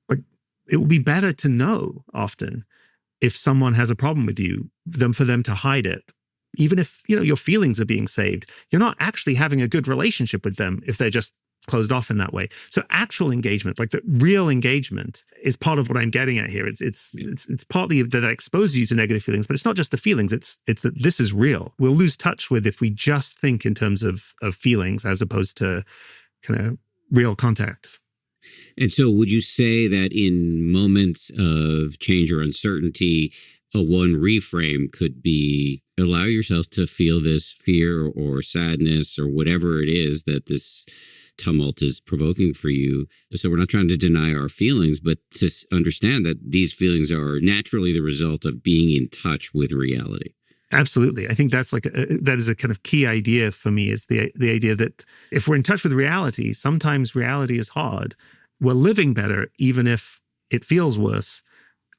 Like, it will be better to know often if someone has a problem with you than for them to hide it. Even if, your feelings are being saved, you're not actually having a good relationship with them if they're just closed off in that way. So actual engagement, like the real engagement, is part of what I'm getting at here. It's partly that it exposes you to negative feelings, but it's not just the feelings. It's that this is real. We'll lose touch with if we just think in terms of feelings as opposed to kind of real contact. And so would you say that in moments of change or uncertainty, a one reframe could be allow yourself to feel this fear or sadness or whatever it is that this tumult is provoking for you. So we're not trying to deny our feelings, but to understand that these feelings are naturally the result of being in touch with reality. Absolutely. I think that's that is a kind of key idea for me, is the idea that if we're in touch with reality, sometimes reality is hard. We're living better, even if it feels worse,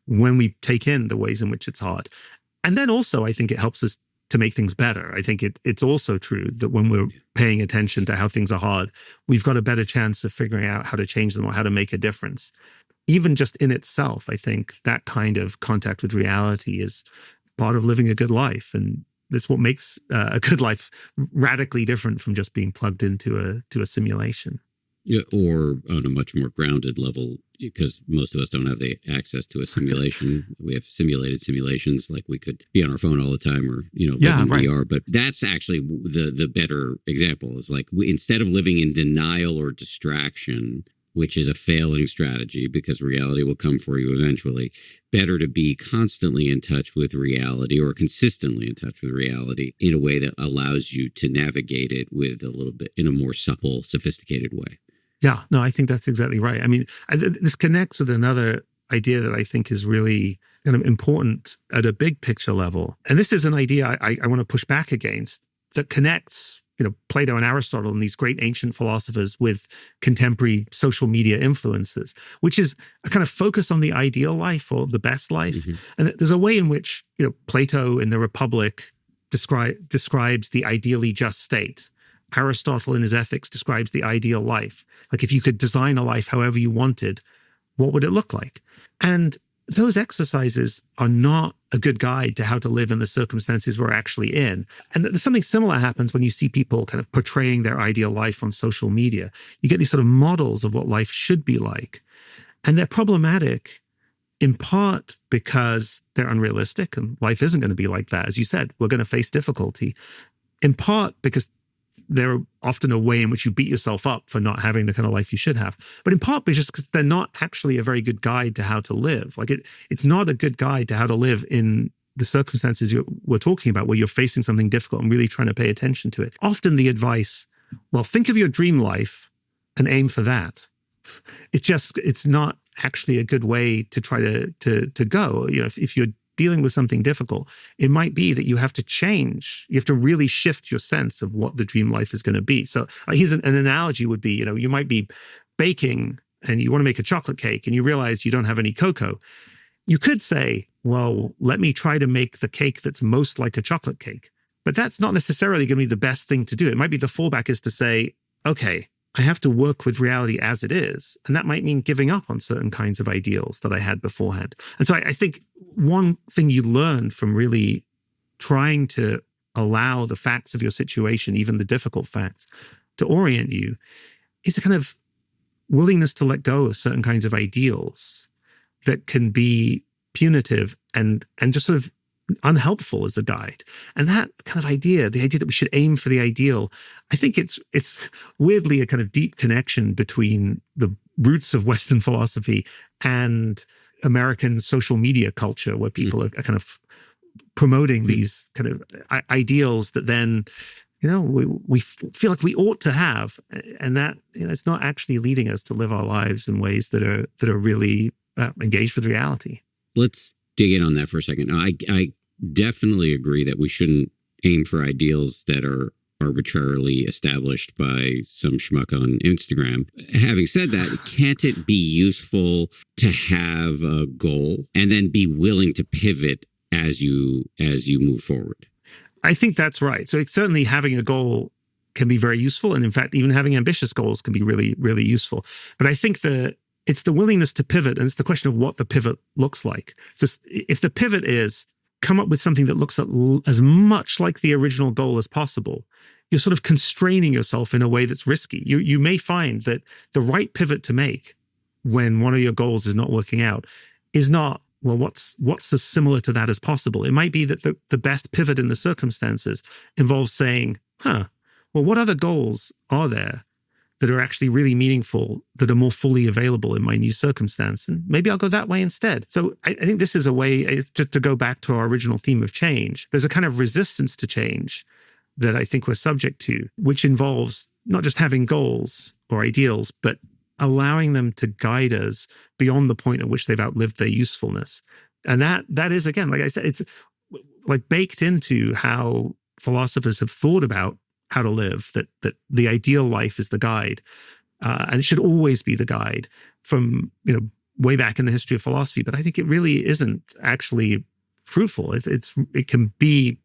when we take in the ways in which it's hard. And then also, I think it helps us to make things better. I think it's also true that when we're paying attention to how things are hard, we've got a better chance of figuring out how to change them or how to make a difference. Even just in itself, I think that kind of contact with reality is part of living a good life. And that's what makes a good life radically different from just being plugged into a simulation. Yeah, or on a much more grounded level, because most of us don't have the access to a simulation. We have simulated simulations, like we could be on our phone all the time, or live in VR. But that's actually the better example. Is like instead of living in denial or distraction, which is a failing strategy because reality will come for you eventually, better to be constantly in touch with reality or consistently in touch with reality in a way that allows you to navigate it with a little bit in a more supple, sophisticated way. Yeah, no, I think that's exactly right. I mean, this connects with another idea that I think is really kind of important at a big picture level. And this is an idea I want to push back against that connects, Plato and Aristotle and these great ancient philosophers with contemporary social media influences, which is a kind of focus on the ideal life or the best life. Mm-hmm. And there's a way in which, Plato in the Republic describes the ideally just state. Aristotle in his Ethics describes the ideal life. Like, if you could design a life however you wanted, what would it look like? And those exercises are not a good guide to how to live in the circumstances we're actually in. And something similar happens when you see people kind of portraying their ideal life on social media. You get these sort of models of what life should be like. And they're problematic in part because they're unrealistic, and life isn't going to be like that. As you said, we're going to face difficulty. In part because they're often a way in which you beat yourself up for not having the kind of life you should have. But in part because they're not actually a very good guide to how to live. Like, it's not a good guide to how to live in the circumstances we're talking about, where you're facing something difficult and really trying to pay attention to it. Often the advice, well, think of your dream life and aim for that. It's not actually a good way to try to go. If you're dealing with something difficult, it might be that you have to change. You have to really shift your sense of what the dream life is going to be. So here's an analogy would be, you might be baking and you want to make a chocolate cake and you realize you don't have any cocoa. You could say, well, let me try to make the cake that's most like a chocolate cake. But that's not necessarily going to be the best thing to do. It might be the fallback is to say, okay, I have to work with reality as it is. And that might mean giving up on certain kinds of ideals that I had beforehand. And so I think one thing you learn from really trying to allow the facts of your situation, even the difficult facts, to orient you is a kind of willingness to let go of certain kinds of ideals that can be punitive and just sort of unhelpful as a guide. And that kind of idea, the idea that we should aim for the ideal, I think it's weirdly a kind of deep connection between the roots of Western philosophy and American social media culture, where people are kind of promoting these kind of ideals that then, we feel like we ought to have, and that it's not actually leading us to live our lives in ways that are really engaged with reality. Let's dig in on that for a second. I definitely agree that we shouldn't aim for ideals that are arbitrarily established by some schmuck on Instagram. Having said that, can't it be useful to have a goal and then be willing to pivot as you move forward? I think that's right. So certainly having a goal can be very useful. And in fact, even having ambitious goals can be really, really useful. But I think it's the willingness to pivot, and it's the question of what the pivot looks like. So if the pivot is come up with something that looks as much like the original goal as possible, you're sort of constraining yourself in a way that's risky. You may find that the right pivot to make when one of your goals is not working out is not, well, what's as similar to that as possible? It might be that the best pivot in the circumstances involves saying, well, what other goals are there that are actually really meaningful, that are more fully available in my new circumstance? And maybe I'll go that way instead. So I think this is a way to go back to our original theme of change. There's a kind of resistance to change that I think we're subject to, which involves not just having goals or ideals, but allowing them to guide us beyond the point at which they've outlived their usefulness. And that is, again, like I said, it's like baked into how philosophers have thought about how to live, that the ideal life is the guide, and it should always be the guide from way back in the history of philosophy. But I think it really isn't actually fruitful. It can be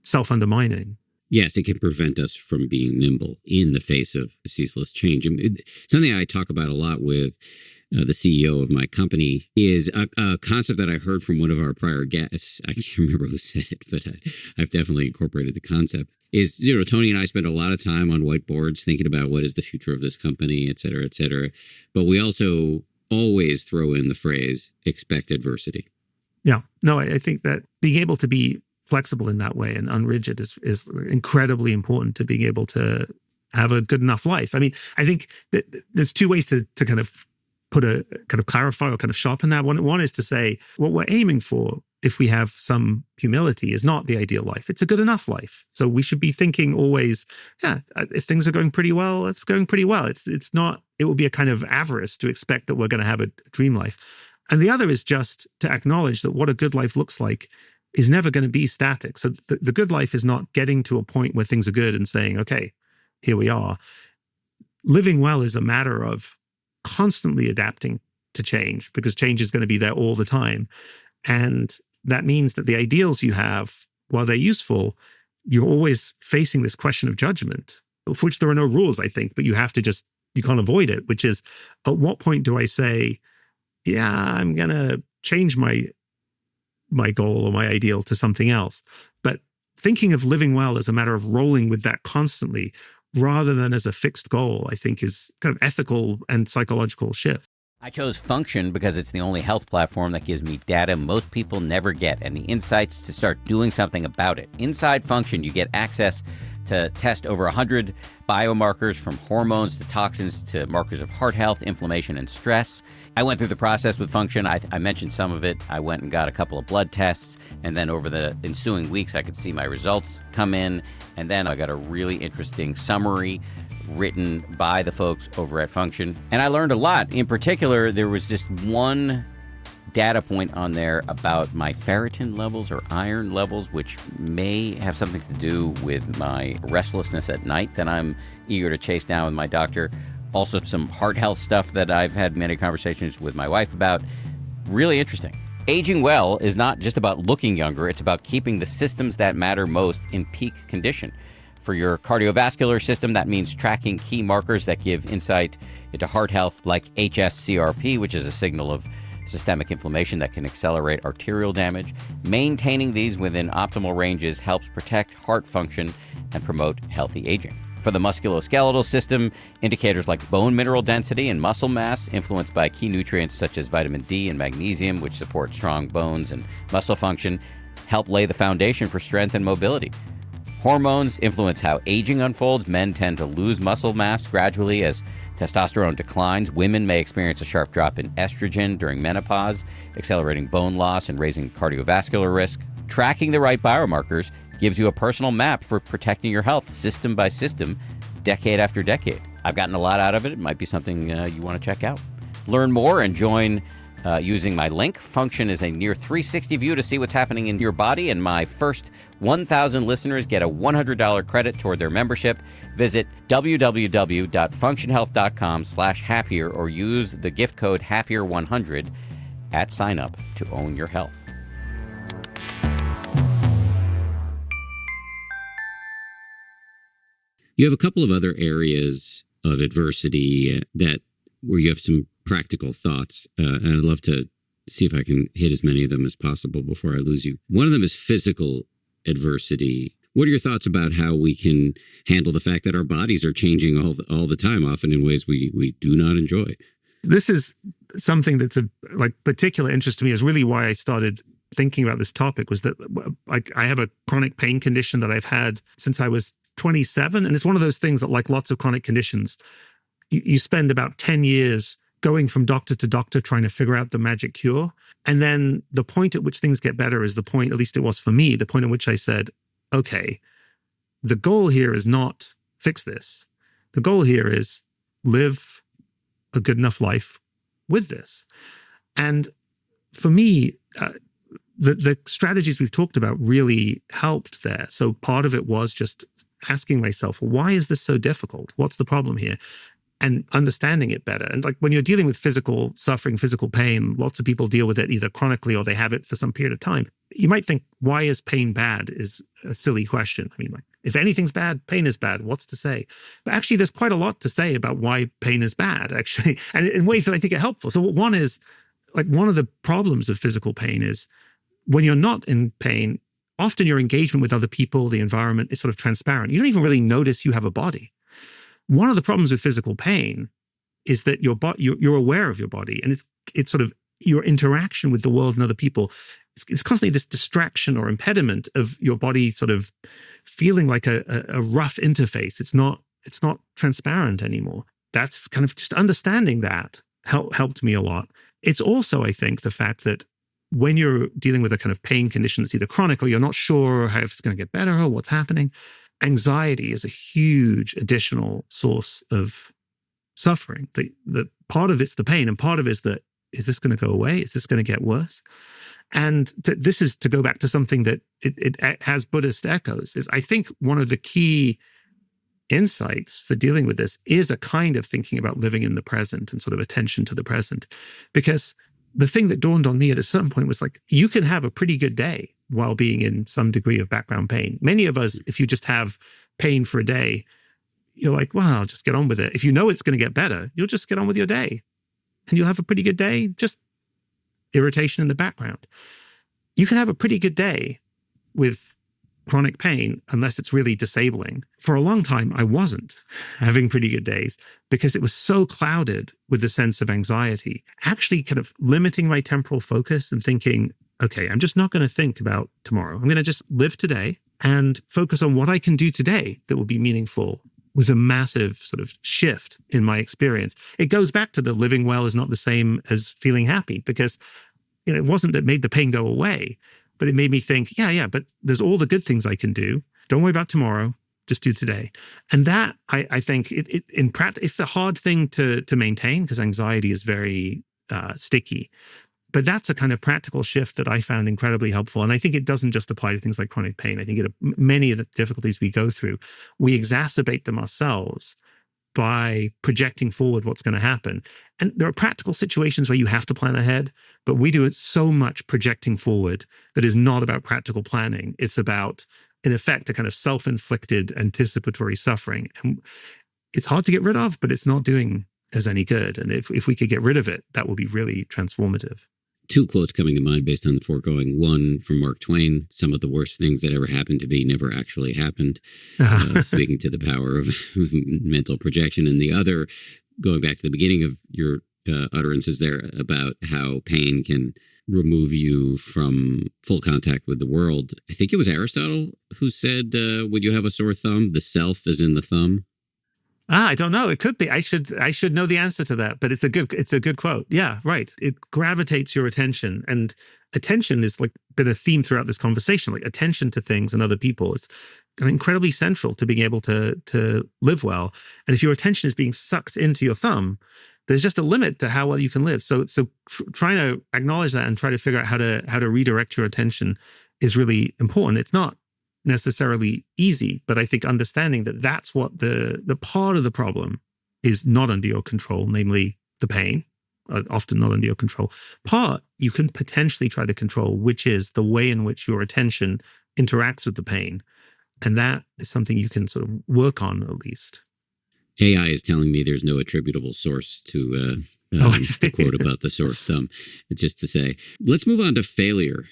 self-undermining. Yes, it can prevent us from being nimble in the face of ceaseless change. And something I talk about a lot with the CEO of my company is a concept that I heard from one of our prior guests. I can't remember who said it, but I've definitely incorporated the concept. Is, Tony and I spend a lot of time on whiteboards thinking about what is the future of this company, et cetera, et cetera. But we also always throw in the phrase, expect adversity. Yeah, no, I think that being able to be flexible in that way and unrigid is incredibly important to being able to have a good enough life. I mean, I think that there's two ways to kind of put a kind of clarify or kind of sharpen that. One is to say what we're aiming for, if we have some humility, is not the ideal life. It's a good enough life. So we should be thinking always, if things are going pretty well, it's going pretty well. It's not, it will be a kind of avarice to expect that we're going to have a dream life. And the other is just to acknowledge that what a good life looks like is never going to be static. So the good life is not getting to a point where things are good and saying, okay, here we are. Living well is a matter of constantly adapting to change, because change is going to be there all the time. And that means that the ideals you have, while they're useful, you're always facing this question of judgment, of which there are no rules, I think, but you can't avoid it, which is, at what point do I say, I'm going to change my goal or my ideal to something else? But thinking of living well as a matter of rolling with that constantly, rather than as a fixed goal, I think is kind of ethical and psychological shift. I chose Function because it's the only health platform that gives me data most people never get and the insights to start doing something about it. Inside Function, you get access to test over 100 biomarkers, from hormones to toxins to markers of heart health, inflammation, and stress. I went through the process with Function. I mentioned some of it. I went and got a couple of blood tests, and then over the ensuing weeks, I could see my results come in. And then I got a really interesting summary written by the folks over at Function. And I learned a lot. In particular, there was just one data point on there about my ferritin levels or iron levels, which may have something to do with my restlessness at night that I'm eager to chase down with my doctor. Also, some heart health stuff that I've had many conversations with my wife about. Really interesting. Aging well is not just about looking younger, it's about keeping the systems that matter most in peak condition. For your cardiovascular system, that means tracking key markers that give insight into heart health, like HSCRP, which is a signal of systemic inflammation that can accelerate arterial damage. Maintaining these within optimal ranges helps protect heart function and promote healthy aging. For the musculoskeletal system, indicators like bone mineral density and muscle mass, influenced by key nutrients such as vitamin D and magnesium, which support strong bones and muscle function, help lay the foundation for strength and mobility. Hormones influence how aging unfolds. Men tend to lose muscle mass gradually as testosterone declines. Women may experience a sharp drop in estrogen during menopause, accelerating bone loss and raising cardiovascular risk. Tracking the right biomarkers gives you a personal map for protecting your health system by system, decade after decade. I've gotten a lot out of it. It might be something you want to check out. Learn more and join using my link. Function is a near 360 view to see what's happening in your body, and my first 1,000 listeners get a $100 credit toward their membership. Visit www.functionhealth.com/happier or use the gift code HAPPIER100 at sign up to own your health. You have a couple of other areas of adversity where you have some practical thoughts, and I'd love to see if I can hit as many of them as possible before I lose you. One of them is physical adversity. What are your thoughts about how we can handle the fact that our bodies are changing all the time, often in ways we do not enjoy? This is something that's a particular interest to me. Is really why I started thinking about this topic. Was that I have a chronic pain condition that I've had since I was 27, and it's one of those things that, like lots of chronic conditions, you spend about 10 years going from doctor to doctor trying to figure out the magic cure. And then the point at which things get better is the point, at least it was for me, the point at which I said, okay, the goal here is not fix this. The goal here is live a good enough life with this. And for me, the strategies we've talked about really helped there. So part of it was just asking myself, why is this so difficult? What's the problem here? And understanding it better. And like when you're dealing with physical suffering, physical pain, lots of people deal with it either chronically or they have it for some period of time. You might think, why is pain bad is a silly question. I mean, like, if anything's bad, pain is bad. What's to say? But actually, there's quite a lot to say about why pain is bad, actually, and in ways that I think are helpful. So one is, like, one of the problems of physical pain is when you're not in pain, often your engagement with other people, the environment, is sort of transparent. You don't even really notice you have a body. One of the problems with physical pain is that you're aware of your body, and it's sort of your interaction with the world and other people. It's constantly this distraction or impediment of your body sort of feeling like a rough interface. It's not transparent anymore. That's kind of just understanding that helped me a lot. It's also, I think, the fact that when you're dealing with a kind of pain condition that's either chronic or you're not sure if it's going to get better or what's happening, anxiety is a huge additional source of suffering. The part of it's the pain, and part of it is that, is this going to go away? Is this going to get worse? And this is to go back to something that it has Buddhist echoes. Is I think one of the key insights for dealing with this is a kind of thinking about living in the present and sort of attention to the present. Because the thing that dawned on me at a certain point was, like, you can have a pretty good day while being in some degree of background pain. Many of us, if you just have pain for a day, you're like, well, I'll just get on with it. If you know it's going to get better, you'll just get on with your day. And you'll have a pretty good day, just irritation in the background. You can have a pretty good day with chronic pain unless it's really disabling. For a long time, I wasn't having pretty good days because it was so clouded with the sense of anxiety, actually kind of limiting my temporal focus and thinking, okay, I'm just not going to think about tomorrow. I'm going to just live today and focus on what I can do today that will be meaningful, was a massive sort of shift in my experience. It goes back to the living well is not the same as feeling happy, because it wasn't that made the pain go away, but it made me think, yeah, but there's all the good things I can do. Don't worry about tomorrow. Just do today. And that, I think, in practice, it's a hard thing to maintain because anxiety is very sticky. But that's a kind of practical shift that I found incredibly helpful. And I think it doesn't just apply to things like chronic pain. I think many of the difficulties we go through, we exacerbate them ourselves by projecting forward what's going to happen. And there are practical situations where you have to plan ahead, but we do it so much projecting forward that is not about practical planning. It's about, in effect, a kind of self-inflicted anticipatory suffering. And it's hard to get rid of, but it's not doing us any good. And if we could get rid of it, that would be really transformative. Two quotes coming to mind based on the foregoing. One from Mark Twain: "Some of the worst things that ever happened to me never actually happened," speaking to the power of mental projection. And the other, going back to the beginning of your utterances there about how pain can remove you from full contact with the world. I think it was Aristotle who said, when you have a sore thumb, the self is in the thumb. I don't know. It could be. I should know the answer to that, but it's a good quote. Yeah, right. It gravitates your attention, and attention is like been a theme throughout this conversation. Like attention to things and other people is incredibly central to being able to live well. And if your attention is being sucked into your thumb, there's just a limit to how well you can live. So trying to acknowledge that and try to figure out how to redirect your attention is really important. It's not necessarily easy, but I think understanding that that's what the part of the problem is not under your control, namely the pain, often not under your control. Part you can potentially try to control, which is the way in which your attention interacts with the pain. And that is something you can sort of work on at least. AI is telling me there's no attributable source to the quote about the sore thumb. It's just to say, let's move on to failure.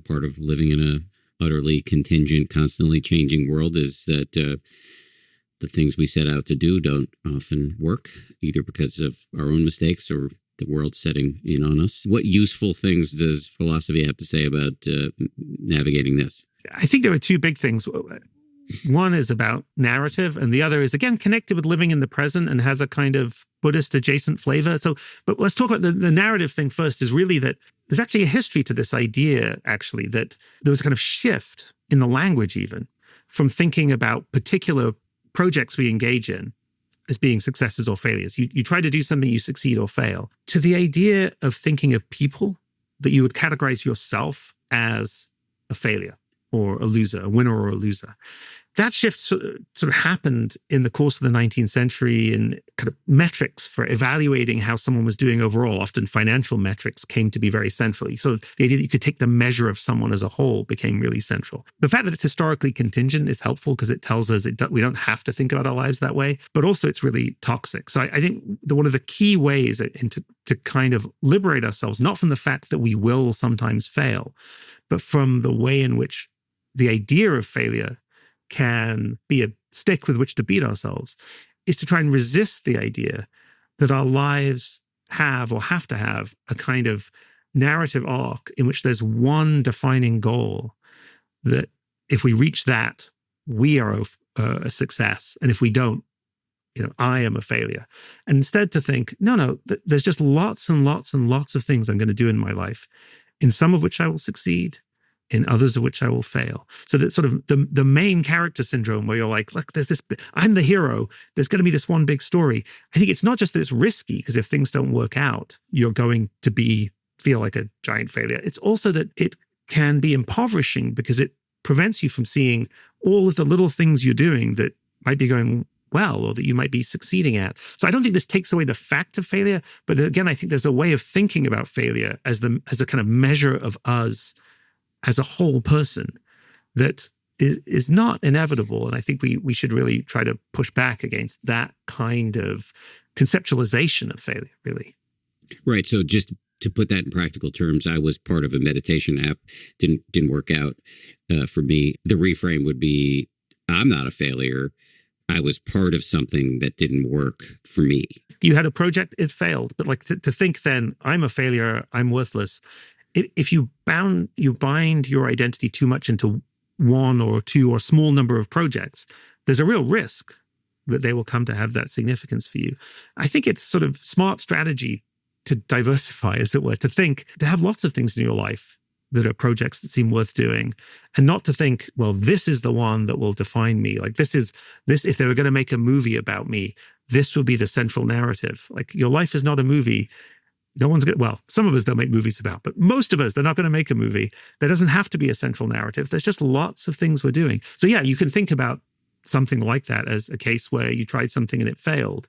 Part of living in a utterly contingent, constantly changing world is that the things we set out to do don't often work, either because of our own mistakes or the world setting in on us. What useful things does philosophy have to say about navigating this? I think there are two big things. One is about narrative, and the other is, again, connected with living in the present and has a kind of Buddhist adjacent flavor. But let's talk about the narrative thing first, is really that there's actually a history to this idea, actually, that there was a kind of shift in the language even from thinking about particular projects we engage in as being successes or failures. You try to do something, you succeed or fail, to the idea of thinking of people that you would categorize yourself as a failure or a loser, a winner or a loser. That shift sort of happened in the course of the 19th century, and kind of metrics for evaluating how someone was doing overall, often financial metrics, came to be very central. So the idea that you could take the measure of someone as a whole became really central. The fact that it's historically contingent is helpful because it tells us we don't have to think about our lives that way, but also it's really toxic. So I think one of the key ways to kind of liberate ourselves, not from the fact that we will sometimes fail, but from the way in which the idea of failure can be a stick with which to beat ourselves, is to try and resist the idea that our lives have or have to have a kind of narrative arc in which there's one defining goal, that if we reach that, we are a success. And if we don't, I am a failure. And instead to think, no, there's just lots and lots and lots of things I'm going to do in my life, in some of which I will succeed, in others of which I will fail. So that sort of the main character syndrome, where you're like, look, there's this, I'm the hero, there's going to be this one big story. I think it's not just that it's risky, because if things don't work out, you're going to feel like a giant failure. It's also that it can be impoverishing, because it prevents you from seeing all of the little things you're doing that might be going well, or that you might be succeeding at. So I don't think this takes away the fact of failure, but again, I think there's a way of thinking about failure as a kind of measure of us as a whole person that is not inevitable. And I think we should really try to push back against that kind of conceptualization of failure, really. Right. So just to put that in practical terms, I was part of a meditation app. Didn't work out for me. The reframe would be, I'm not a failure. I was part of something that didn't work for me. You had a project, it failed. But like to think then, I'm a failure, I'm worthless. If you bind your identity too much into one or two or small number of projects, there's a real risk that they will come to have that significance for you. I think it's sort of smart strategy to diversify, as it were, to have lots of things in your life that are projects that seem worth doing, and not to think, well, this is the one that will define me. Like this, if they were going to make a movie about me, this will be the central narrative. Like your life is not a movie. No one's going to, well, some of us they'll make movies about, but most of us, they're not going to make a movie. There doesn't have to be a central narrative. There's just lots of things we're doing. So yeah, you can think about something like that as a case where you tried something and it failed.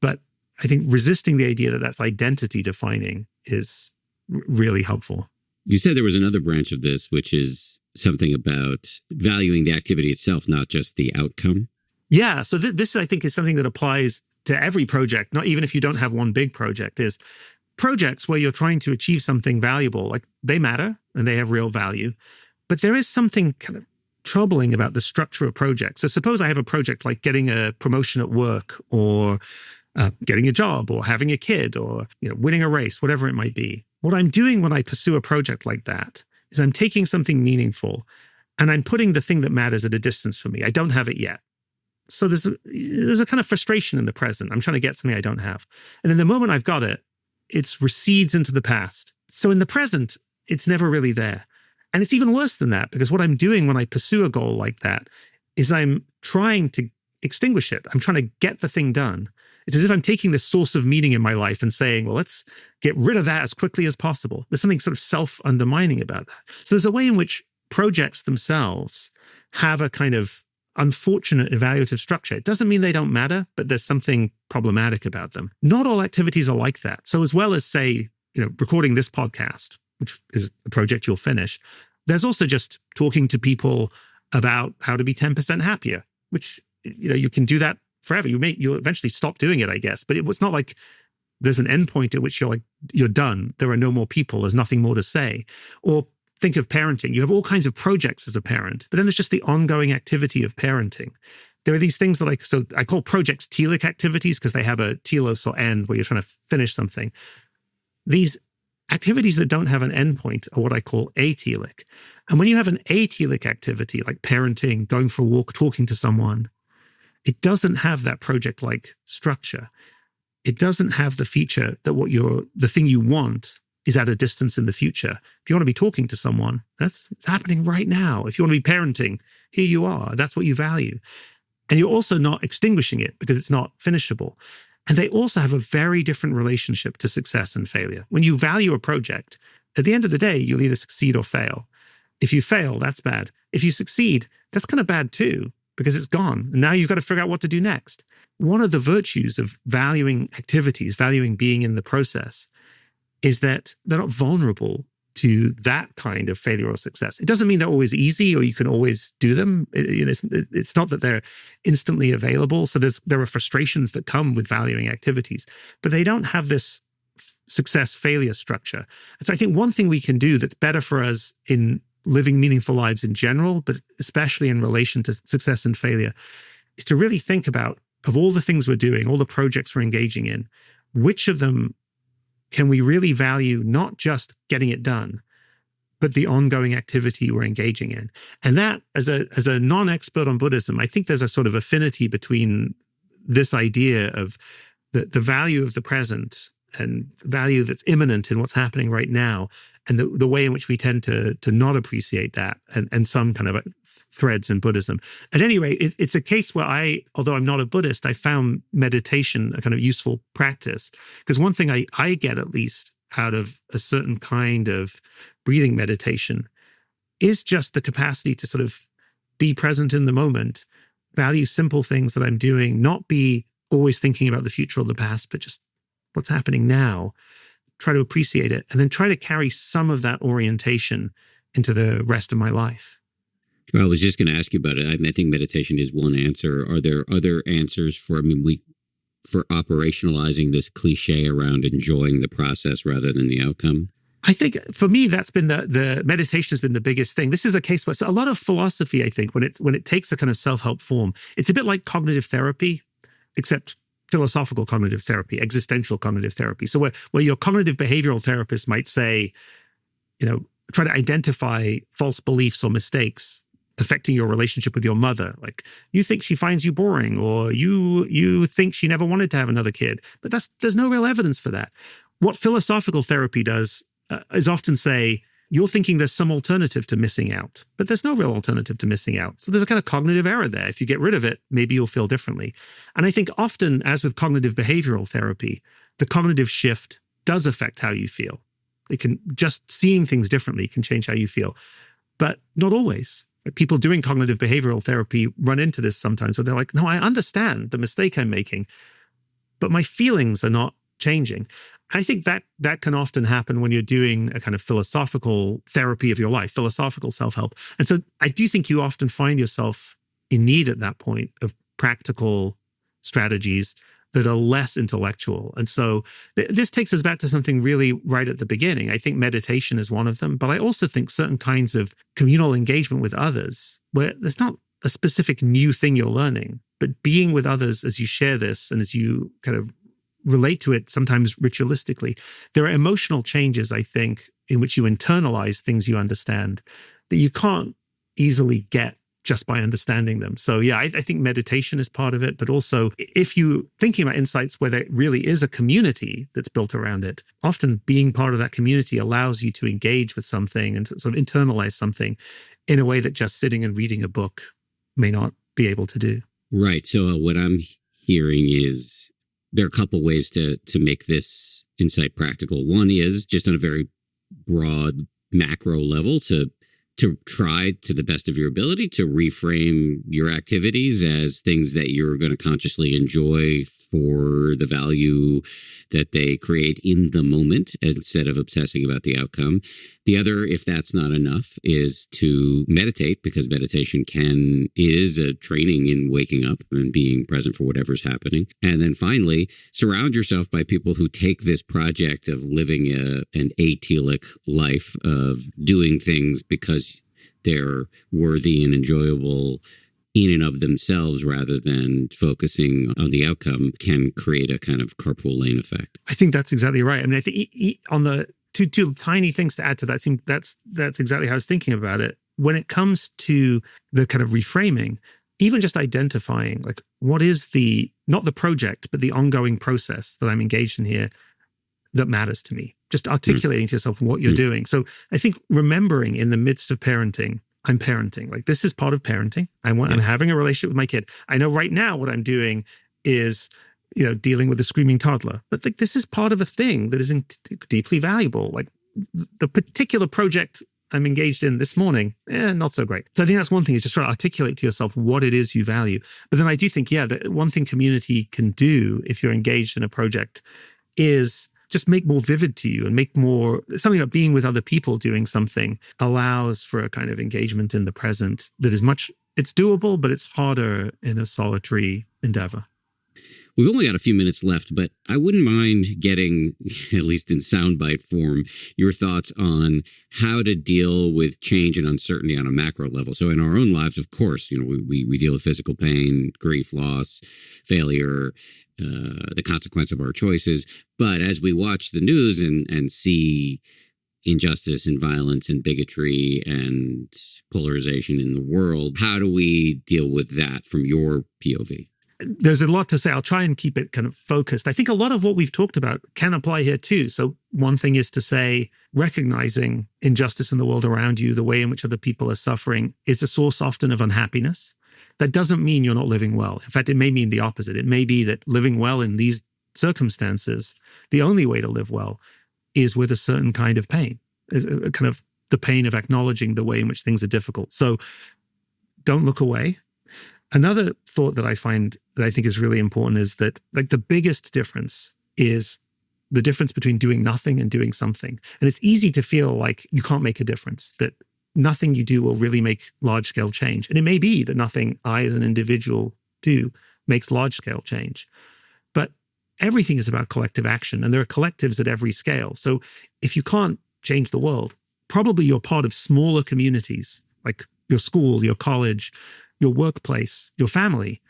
But I think resisting the idea that that's identity defining is really helpful. You said there was another branch of this, which is something about valuing the activity itself, not just the outcome. Yeah. So this, I think, is something that applies to every project, not even if you don't have one big project, is projects where you're trying to achieve something valuable, like they matter and they have real value. But there is something kind of troubling about the structure of projects. So suppose I have a project like getting a promotion at work, or getting a job, or having a kid, or winning a race, whatever it might be. What I'm doing when I pursue a project like that is I'm taking something meaningful and I'm putting the thing that matters at a distance from me. I don't have it yet. So there's a kind of frustration in the present. I'm trying to get something I don't have. And then the moment I've got it, it recedes into the past. So in the present, it's never really there. And it's even worse than that, because what I'm doing when I pursue a goal like that is I'm trying to extinguish it. I'm trying to get the thing done. It's as if I'm taking this source of meaning in my life and saying, well, let's get rid of that as quickly as possible. There's something sort of self-undermining about that. So there's a way in which projects themselves have a kind of unfortunate evaluative structure. It doesn't mean they don't matter, but there's something problematic about them. Not all activities are like that. So as well as, say, recording this podcast, which is a project you'll finish, there's also just talking to people about how to be 10% happier, which, you can do that forever. You'll eventually stop doing it, I guess. But it's not like there's an endpoint at which you're done. There are no more people. There's nothing more to say. Or think of parenting. You have all kinds of projects as a parent, but then there's just the ongoing activity of parenting. There are these things that I call projects telic activities, because they have a telos or end where you're trying to finish something. These activities that don't have an endpoint are what I call atelic. And when you have an atelic activity like parenting, going for a walk, talking to someone, it doesn't have that project-like structure. It doesn't have the feature that the thing you want is at a distance in the future. If you want to be talking to someone, it's happening right now. If you want to be parenting, here you are. That's what you value. And you're also not extinguishing it because it's not finishable. And they also have a very different relationship to success and failure. When you value a project, at the end of the day, you'll either succeed or fail. If you fail, that's bad. If you succeed, that's kind of bad too, because it's gone. And now you've got to figure out what to do next. One of the virtues of valuing activities, valuing being in the process, is that they're not vulnerable to that kind of failure or success. It doesn't mean they're always easy or you can always do them. It's not that they're instantly available. So there are frustrations that come with valuing activities, but they don't have this success-failure structure. And so I think one thing we can do that's better for us in living meaningful lives in general, but especially in relation to success and failure, is to really think about, of all the things we're doing, all the projects we're engaging in, which of them can we really value not just getting it done, but the ongoing activity we're engaging in? And that, as a non-expert on Buddhism, I think there's a sort of affinity between this idea of the value of the present and value that's imminent in what's happening right now, and the way in which we tend to not appreciate that, and some kind of threads in Buddhism. At any rate, it's a case where although I'm not a Buddhist, I found meditation a kind of useful practice. Because one thing I get, at least, out of a certain kind of breathing meditation is just the capacity to sort of be present in the moment, value simple things that I'm doing, not be always thinking about the future or the past, but just what's happening now. Try to appreciate it, and then try to carry some of that orientation into the rest of my life. Well, I was just going to ask you about it. I think meditation is one answer. Are there other answers for operationalizing this cliche around enjoying the process rather than the outcome? I think for me, that's been the meditation has been the biggest thing. This is a case where a lot of philosophy, I think, when it takes a kind of self-help form, it's a bit like cognitive therapy, except philosophical cognitive therapy, existential cognitive therapy. So where your cognitive behavioral therapist might say, try to identify false beliefs or mistakes affecting your relationship with your mother. Like, you think she finds you boring, or you think she never wanted to have another kid. But there's no real evidence for that. What philosophical therapy does is often say, you're thinking there's some alternative to missing out, but there's no real alternative to missing out. So there's a kind of cognitive error there. If you get rid of it, maybe you'll feel differently. And I think often, as with cognitive behavioral therapy, the cognitive shift does affect how you feel. It can, just seeing things differently can change how you feel, but not always. Like, people doing cognitive behavioral therapy run into this sometimes where they're like, no, I understand the mistake I'm making, but my feelings are not changing. I think that can often happen when you're doing a kind of philosophical therapy of your life, philosophical self-help. And so I do think you often find yourself in need at that point of practical strategies that are less intellectual. And so this takes us back to something really right at the beginning. I think meditation is one of them, but I also think certain kinds of communal engagement with others, where there's not a specific new thing you're learning, but being with others as you share this and as you kind of relate to it, sometimes ritualistically, there are emotional changes, I think, in which you internalize things you understand that you can't easily get just by understanding them. So yeah, I think meditation is part of it, but also if you thinking about insights where there really is a community that's built around it, often being part of that community allows you to engage with something and to sort of internalize something in a way that just sitting and reading a book may not be able to do. Right. So what I'm hearing is there are a couple ways to make this insight practical. One is just on a very broad macro level to try to the best of your ability to reframe your activities as things that you're going to consciously enjoy for the value that they create in the moment instead of obsessing about the outcome. The other, if that's not enough, is to meditate, because meditation is a training in waking up and being present for whatever's happening. And then finally, surround yourself by people who take this project of living an atelic life, of doing things because they're worthy and enjoyable in and of themselves rather than focusing on the outcome, can create a kind of carpool lane effect. I think that's exactly right. I mean, I think on the two tiny things to add to that, that's exactly how I was thinking about it. When it comes to the kind of reframing, even just identifying like what is not the project, but the ongoing process that I'm engaged in here that matters to me, just articulating to yourself what you're doing. So I think remembering in the midst of parenting, I'm parenting. Like, this is part of parenting. I'm having a relationship with my kid. I know right now what I'm doing is, dealing with a screaming toddler. But like, this is part of a thing that is deeply valuable. Like, the particular project I'm engaged in this morning, not so great. So I think that's one thing, is just try to articulate to yourself what it is you value. But then I do think, that one thing community can do if you're engaged in a project is just make more vivid to you and make more something about being with other people doing something allows for a kind of engagement in the present that is it's doable, but it's harder in a solitary endeavor. We've only got a few minutes left, but I wouldn't mind getting, at least in soundbite form, your thoughts on how to deal with change and uncertainty on a macro level. So in our own lives, of course, we deal with physical pain, grief, loss, failure, the consequence of our choices. But as we watch the news and see injustice and violence and bigotry and polarization in the world, how do we deal with that from your POV? There's a lot to say. I'll try and keep it kind of focused. I think a lot of what we've talked about can apply here too. So one thing is to say, recognizing injustice in the world around you, the way in which other people are suffering, is a source often of unhappiness. That doesn't mean you're not living well. In fact, it may mean the opposite. It may be that living well in these circumstances, the only way to live well is with a certain kind of pain, a kind of the pain of acknowledging the way in which things are difficult. So don't look away. Another thought that I find that I think is really important is that, like, the biggest difference is the difference between doing nothing and doing something. And it's easy to feel like you can't make a difference, that nothing you do will really make large-scale change. And it may be that nothing I as an individual do makes large-scale change. But everything is about collective action, and there are collectives at every scale. So if you can't change the world, probably you're part of smaller communities, like your school, your college, your workplace, your family,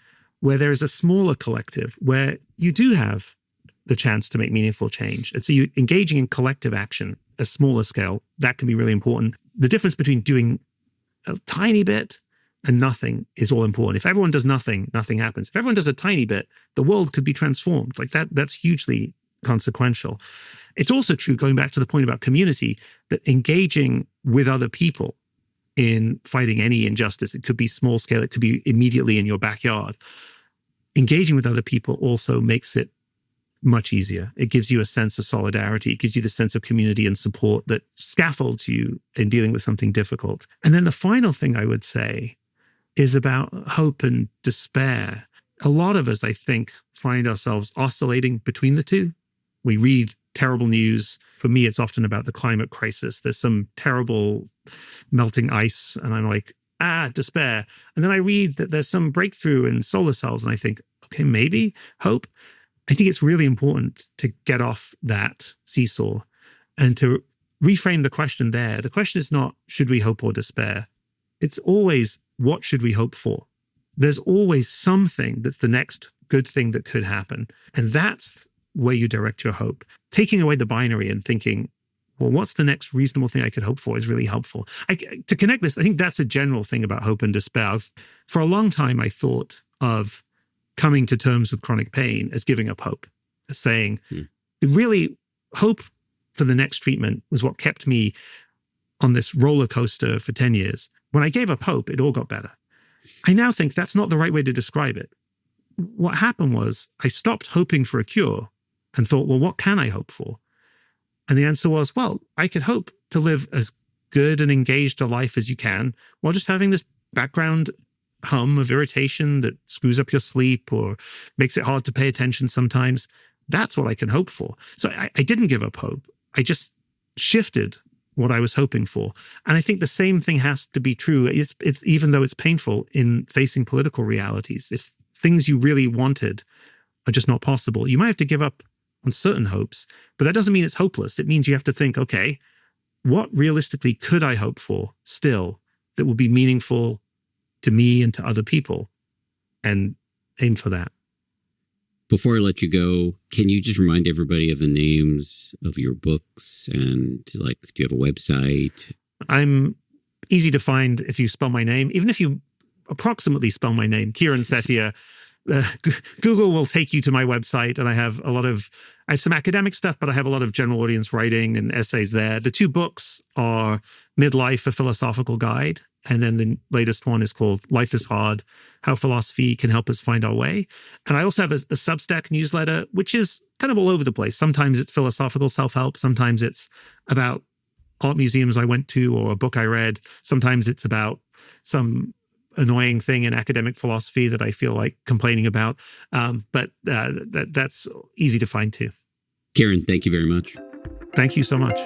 where there is a smaller collective where you do have the chance to make meaningful change. And so you engaging in collective action, a smaller scale, that can be really important. The difference between doing a tiny bit and nothing is all important. If everyone does nothing, nothing happens. If everyone does a tiny bit, the world could be transformed. Like that's hugely consequential. It's also true, going back to the point about community, that engaging with other people in fighting any injustice, it could be small scale, it could be immediately in your backyard. Engaging with other people also makes it much easier. It gives you a sense of solidarity. It gives you the sense of community and support that scaffolds you in dealing with something difficult. And then the final thing I would say is about hope and despair. A lot of us, I think, find ourselves oscillating between the two. We read terrible news. For me, it's often about the climate crisis. There's some terrible melting ice, and I'm like, despair. And then I read that there's some breakthrough in solar cells, and I think, okay, maybe hope. I think it's really important to get off that seesaw and to reframe the question there. The question is not, should we hope or despair? It's always, what should we hope for? There's always something that's the next good thing that could happen. And that's where you direct your hope. Taking away the binary and thinking, well, what's the next reasonable thing I could hope for is really helpful. To connect this, I think that's a general thing about hope and despair. For a long time, I thought of coming to terms with chronic pain as giving up hope, as saying, really, hope for the next treatment was what kept me on this roller coaster for 10 years. When I gave up hope, it all got better. I now think that's not the right way to describe it. What happened was I stopped hoping for a cure and thought, well, what can I hope for? And the answer was, well, I could hope to live as good and engaged a life as you can while just having this background hum of irritation that screws up your sleep or makes it hard to pay attention sometimes. That's what I can hope for. So I didn't give up hope. I just shifted what I was hoping for. And I think the same thing has to be true. It's even though it's painful in facing political realities. If things you really wanted are just not possible, you might have to give up on certain hopes, but that doesn't mean it's hopeless. It means you have to think, okay, what realistically could I hope for still that will be meaningful to me and to other people, and aim for that. Before I let you go, can you just remind everybody of the names of your books and do you have a website? I'm easy to find if you spell my name, even if you approximately spell my name, Kieran Setiya. Google will take you to my website, and I have some academic stuff, but I have a lot of general audience writing and essays there. The two books are Midlife, a Philosophical Guide, and then the latest one is called Life is Hard, How Philosophy Can Help Us Find Our Way. And I also have a Substack newsletter, which is kind of all over the place. Sometimes it's philosophical self-help. Sometimes it's about art museums I went to or a book I read. Sometimes it's about some annoying thing in academic philosophy that I feel like complaining about. But that's easy to find too. Kieran, thank you very much. Thank you so much.